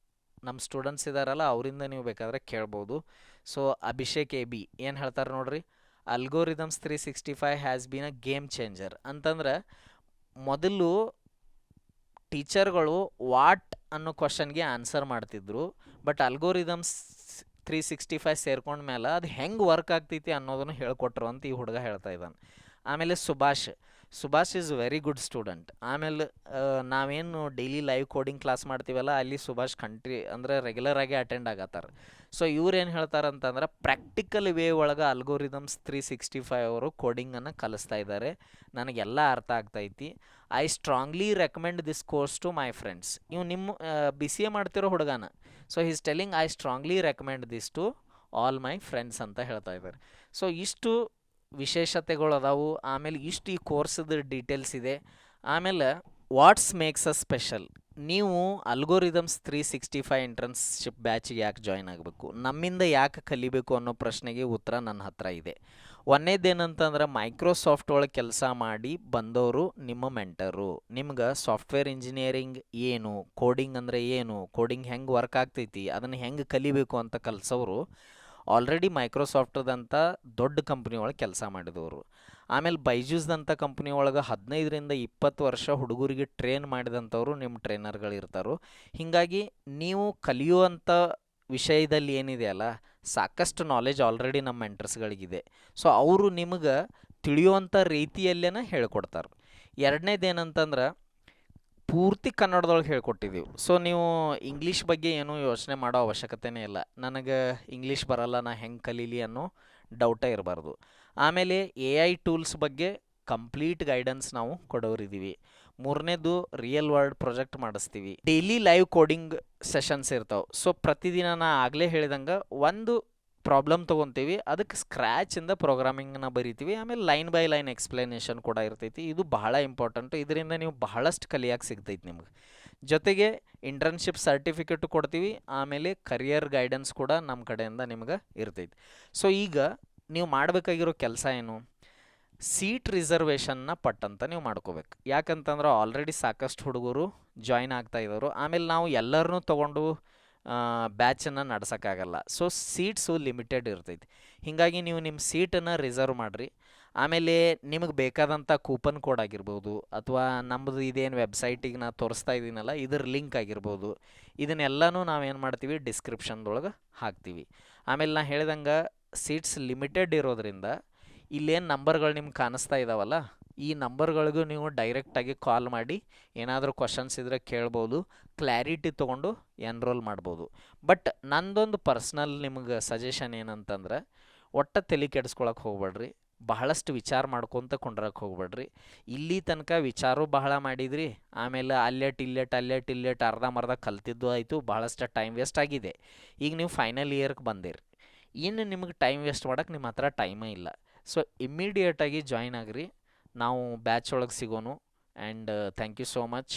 ನಮ್ಮ ಸ್ಟೂಡೆಂಟ್ಸ್ ಇದ್ದಾರಲ್ಲ ಅವರಿಂದ ನೀವು ಬೇಕಾದರೆ ಕೇಳ್ಬೋದು. ಸೊ ಅಭಿಷೇಕ್ ಎ ಬಿ ಏನು ಹೇಳ್ತಾರೆ ನೋಡ್ರಿ, algorithms 365 has been a game changer ಅಂತಂದ್ರೆ, ಮೊದಲು ಟೀಚರ್ಗಳು ವಾಟ್ ಅನ್ನೋ ಕ್ವಶನ್ಗೆ ಆನ್ಸರ್ ಮಾಡ್ತಿದ್ರು, ಬಟ್ ಅಲ್ಗೋರಿದಮ್ಸ್ 365 ಸೇರ್ಕೊಂಡ ಮೇಲೆ ಅದು ಹೆಂಗೆ ವರ್ಕ್ ಆಗ್ತೈತಿ ಅನ್ನೋದನ್ನು ಹೇಳ್ಕೊಟ್ರು ಅಂತ ಈ ಹುಡುಗ ಹೇಳ್ತಾ ಇದ್ದಾನೆ. ಆಮೇಲೆ Subhash is very good student. ಆಮೇಲೆ ನಾವೇನು ಡೈಲಿ ಲೈವ್ ಕೋಡಿಂಗ್ ಕ್ಲಾಸ್ ಮಾಡ್ತೀವಲ್ಲ, ಅಲ್ಲಿ ಸುಭಾಷ್ ಅಂದರೆ ರೆಗ್ಯುಲರ್ ಆಗಿ ಅಟೆಂಡ್ ಆಗತ್ತಾರೆ. ಸೊ ಇವ್ರು ಏನು ಹೇಳ್ತಾರಂತಂದ್ರೆ, ಪ್ರಾಕ್ಟಿಕಲ್ ವೇ ಒಳಗೆ ಅಲ್ಗೋರಿದಮ್ಸ್ 365 ಅವರು ಕೋಡಿಂಗನ್ನು ಕಲಿಸ್ತಾ ಇದ್ದಾರೆ, ನನಗೆಲ್ಲ ಅರ್ಥ ಆಗ್ತೈತಿ. I strongly recommend this course to my friends. ಇವು ನಿಮ್ಮ BCA ಮಾಡ್ತಿರೋ ಹುಡುಗನ. So is telling I strongly recommend this to all my friends ಅಂತ ಹೇಳ್ತಾ ಇದ್ದಾರೆ. ಸೊ ಇಷ್ಟು ವಿಶೇಷತೆಗಳು ಅದಾವು. ಆಮೇಲೆ ಇಷ್ಟು ಈ ಕೋರ್ಸದ ಡೀಟೇಲ್ಸ್ ಇದೆ. ಆಮೇಲೆ ವಾಟ್ಸ್ ಮೇಕ್ಸ್ ಅ ಸ್ಪೆಷಲ್, ನೀವು ಅಲ್ಗೋರಿದಮ್ಸ್ 365 ಇಂಟರ್ನ್ಶಿಪ್ ಬ್ಯಾಚಿಗೆ ಯಾಕೆ ಜಾಯ್ನ್ ಆಗಬೇಕು, ನಮ್ಮಿಂದ ಯಾಕೆ ಕಲಿಬೇಕು ಅನ್ನೋ ಪ್ರಶ್ನೆಗೆ ಉತ್ತರ ನನ್ನ ಹತ್ರ ಇದೆ. ಒಂದೇದೇನಂತಂದ್ರೆ ಮೈಕ್ರೋಸಾಫ್ಟ್ ಒಳಗೆ ಕೆಲಸ ಮಾಡಿ ಬಂದವರು ನಿಮ್ಮ ಮೆಂಟರು. ನಿಮ್ಗೆ ಸಾಫ್ಟ್ವೇರ್ ಇಂಜಿನಿಯರಿಂಗ್ ಏನು, ಕೋಡಿಂಗ್ ಅಂದರೆ ಏನು, ಕೋಡಿಂಗ್ ಹೆಂಗೆ ವರ್ಕ್ ಆಗ್ತೈತಿ, ಅದನ್ನು ಹೆಂಗೆ ಕಲಿಬೇಕು ಅಂತ ಕಲಿಸೋರು ಆಲ್ರೆಡಿ ಮೈಕ್ರೋಸಾಫ್ಟ್ದಂಥ ದೊಡ್ಡ ಕಂಪ್ನಿ ಒಳಗೆ ಕೆಲಸ ಮಾಡಿದವರು. ಆಮೇಲೆ ಬೈಜೂಸ್ದಂಥ ಕಂಪ್ನಿ ಒಳಗೆ 15ರಿಂದ 20 ವರ್ಷ ಹುಡುಗರಿಗೆ ಟ್ರೈನ್ ಮಾಡಿದಂಥವ್ರು ನಿಮ್ಮ ಟ್ರೈನರ್ಗಳಿರ್ತಾರೋ. ಹೀಗಾಗಿ ನೀವು ಕಲಿಯುವಂಥ ವಿಷಯದಲ್ಲಿ ಏನಿದೆಯಲ್ಲ, ಸಾಕಷ್ಟು ನಾಲೆಜ್ ಆಲ್ರೆಡಿ ನಮ್ಮ ಮೆಂಟರ್ಸ್ಗಳಿಗಿದೆ. ಸೊ ಅವರು ನಿಮಗೆ ತಿಳಿಯುವಂಥ ರೀತಿಯಲ್ಲೇ ಹೇಳ್ಕೊಡ್ತಾರೆ. ಎರಡನೇದೇನಂತಂದ್ರೆ ಪೂರ್ತಿ ಕನ್ನಡದೊಳಗೆ ಹೇಳ್ಕೊಟ್ಟಿದ್ದೀವಿ. ಸೊ ನೀವು ಇಂಗ್ಲೀಷ್ ಬಗ್ಗೆ ಏನೂ ಯೋಚನೆ ಮಾಡೋ ಅವಶ್ಯಕತೆನೇ ಇಲ್ಲ. ನನಗೆ ಇಂಗ್ಲೀಷ್ ಬರಲ್ಲ, ನಾ ಹೆಂಗೆ ಕಲೀಲಿ ಅನ್ನೋ ಡೌಟೇ ಇರಬಾರ್ದು. ಆಮೇಲೆ AI ಟೂಲ್ಸ್ ಬಗ್ಗೆ ಕಂಪ್ಲೀಟ್ ಗೈಡೆನ್ಸ್ ನಾವು ಕೊಡೋರಿದ್ದೀವಿ. ಮೂರನೇದು ರಿಯಲ್ ವರ್ಲ್ಡ್ ಪ್ರಾಜೆಕ್ಟ್ ಮಾಡಿಸ್ತೀವಿ. ಡೈಲಿ ಲೈವ್ ಕೋಡಿಂಗ್ ಸೆಷನ್ಸ್ ಇರ್ತಾವೆ. ಸೊ ಪ್ರತಿದಿನ ನಾ ಆಗಲೇ ಹೇಳಿದಂಗೆ ಒಂದು ಪ್ರಾಬ್ಲಮ್ ತೊಗೊತೀವಿ, ಅದಕ್ಕೆ ಸ್ಕ್ರ್ಯಾಚಿಂದ ಪ್ರೋಗ್ರಾಮಿಂಗ್ನ ಬರಿತೀವಿ. ಆಮೇಲೆ ಲೈನ್ ಬೈ ಲೈನ್ ಎಕ್ಸ್ಪ್ಲನೇಷನ್ ಕೂಡ ಇರ್ತೈತಿ. ಇದು ಬಹಳ ಇಂಪಾರ್ಟೆಂಟು. ಇದರಿಂದ ನೀವು ಬಹಳಷ್ಟು ಕಲಿಯೋಕೆ ಸಿಗ್ತೈತಿ ನಿಮ್ಗೆ. ಜೊತೆಗೆ ಇಂಟರ್ನ್ಶಿಪ್ ಸರ್ಟಿಫಿಕೇಟು ಕೊಡ್ತೀವಿ. ಆಮೇಲೆ ಕರಿಯರ್ ಗೈಡೆನ್ಸ್ ಕೂಡ ನಮ್ಮ ಕಡೆಯಿಂದ ನಿಮ್ಗೆ ಇರ್ತೈತಿ. ಸೊ ಈಗ ನೀವು ಮಾಡಬೇಕಾಗಿರೋ ಕೆಲಸ ಏನು, ಸೀಟ್ ರಿಸರ್ವೇಷನ್ನ ಪಟ್ಟಂತ ನೀವು ಮಾಡ್ಕೋಬೇಕು. ಯಾಕಂತಂದ್ರೆ ಆಲ್ರೆಡಿ ಸಾಕಷ್ಟು ಹುಡುಗರು ಜಾಯ್ನ್ ಆಗ್ತಾ ಇದ್ದವರು. ಆಮೇಲೆ ನಾವು ಎಲ್ಲರನ್ನೂ ತೊಗೊಂಡು ಬ್ಯಾಚನ್ನು ನಡ್ಸೋಕ್ಕಾಗಲ್ಲ. ಸೊ ಸೀಟ್ಸು ಲಿಮಿಟೆಡ್ ಇರ್ತೈತಿ. ಹೀಗಾಗಿ ನೀವು ನಿಮ್ಮ ಸೀಟನ್ನು ರಿಸರ್ವ್ ಮಾಡಿರಿ. ಆಮೇಲೆ ನಿಮಗೆ ಬೇಕಾದಂಥ ಕೂಪನ್ ಕೋಡ್ ಆಗಿರ್ಬೋದು, ಅಥವಾ ನಮ್ಮದು ಇದೇನು ವೆಬ್ಸೈಟಿಗೆ ನಾ ತೋರಿಸ್ತಾ ಇದ್ದೀನಲ್ಲ ಇದ್ರ ಲಿಂಕ್ ಆಗಿರ್ಬೋದು, ಇದನ್ನೆಲ್ಲನೂ ನಾವೇನು ಮಾಡ್ತೀವಿ ಡಿಸ್ಕ್ರಿಪ್ಷನ್ದೊಳಗೆ ಹಾಕ್ತೀವಿ. ಆಮೇಲೆ ನಾ ಹೇಳ್ದಂಗೆ ಸೀಟ್ಸ್ ಲಿಮಿಟೆಡ್ ಇರೋದ್ರಿಂದ ಇಲ್ಲೇನು ನಂಬರ್ಗಳು ನಿಮ್ಗೆ ಕಾಣಿಸ್ತಾ ಇದ್ದಾವಲ್ಲ, ಈ ನಂಬರ್ಗಳಿಗೂ ನೀವು ಡೈರೆಕ್ಟಾಗಿ ಕಾಲ್ ಮಾಡಿ ಏನಾದರೂ ಕ್ವಶನ್ಸ್ ಇದ್ದರೆ ಕೇಳ್ಬೋದು, ಕ್ಲಾರಿಟಿ ತೊಗೊಂಡು ಎನ್ರೋಲ್ ಮಾಡ್ಬೋದು. ಬಟ್ ನಂದೊಂದು ಪರ್ಸ್ನಲ್ ನಿಮ್ಗೆ ಸಜೆಷನ್ ಏನಂತಂದ್ರೆ, ಒಟ್ಟು ತಲೆ ಕೆಡಿಸ್ಕೊಳಕ್ಕೆ ಹೋಗ್ಬೇಡ್ರಿ, ಬಹಳಷ್ಟು ವಿಚಾರ ಮಾಡ್ಕೊತ ಕುಂಡ್ರಕ್ಕೆ ಹೋಗ್ಬೇಡ್ರಿ. ಇಲ್ಲಿ ತನಕ ವಿಚಾರ ಬಹಳ ಮಾಡಿದ್ರಿ, ಆಮೇಲೆ ಅಲ್ಲೇಟ್ ಅರ್ಧಂಬರ್ಧ ಕಲ್ತಿದ್ದು ಆಯಿತು, ಬಹಳಷ್ಟು ಟೈಮ್ ವೇಸ್ಟ್ ಆಗಿದೆ. ಈಗ ನೀವು ಫೈನಲ್ ಇಯರ್ಗೆ ಬಂದಿರಿ, ಇನ್ನು ನಿಮಗೆ ಟೈಮ್ ವೇಸ್ಟ್ ಮಾಡೋಕ್ಕೆ ನಿಮ್ಮ ಹತ್ರ ಟೈಮೇ ಇಲ್ಲ. ಸೊ ಇಮ್ಮಿಡಿಯೇಟಾಗಿ ಜಾಯ್ನ್ ಆಗಿರಿ. ನಾವು ಬ್ಯಾಚ್ ಒಳಗೆ ಸಿಗೋನು. And thank you so much.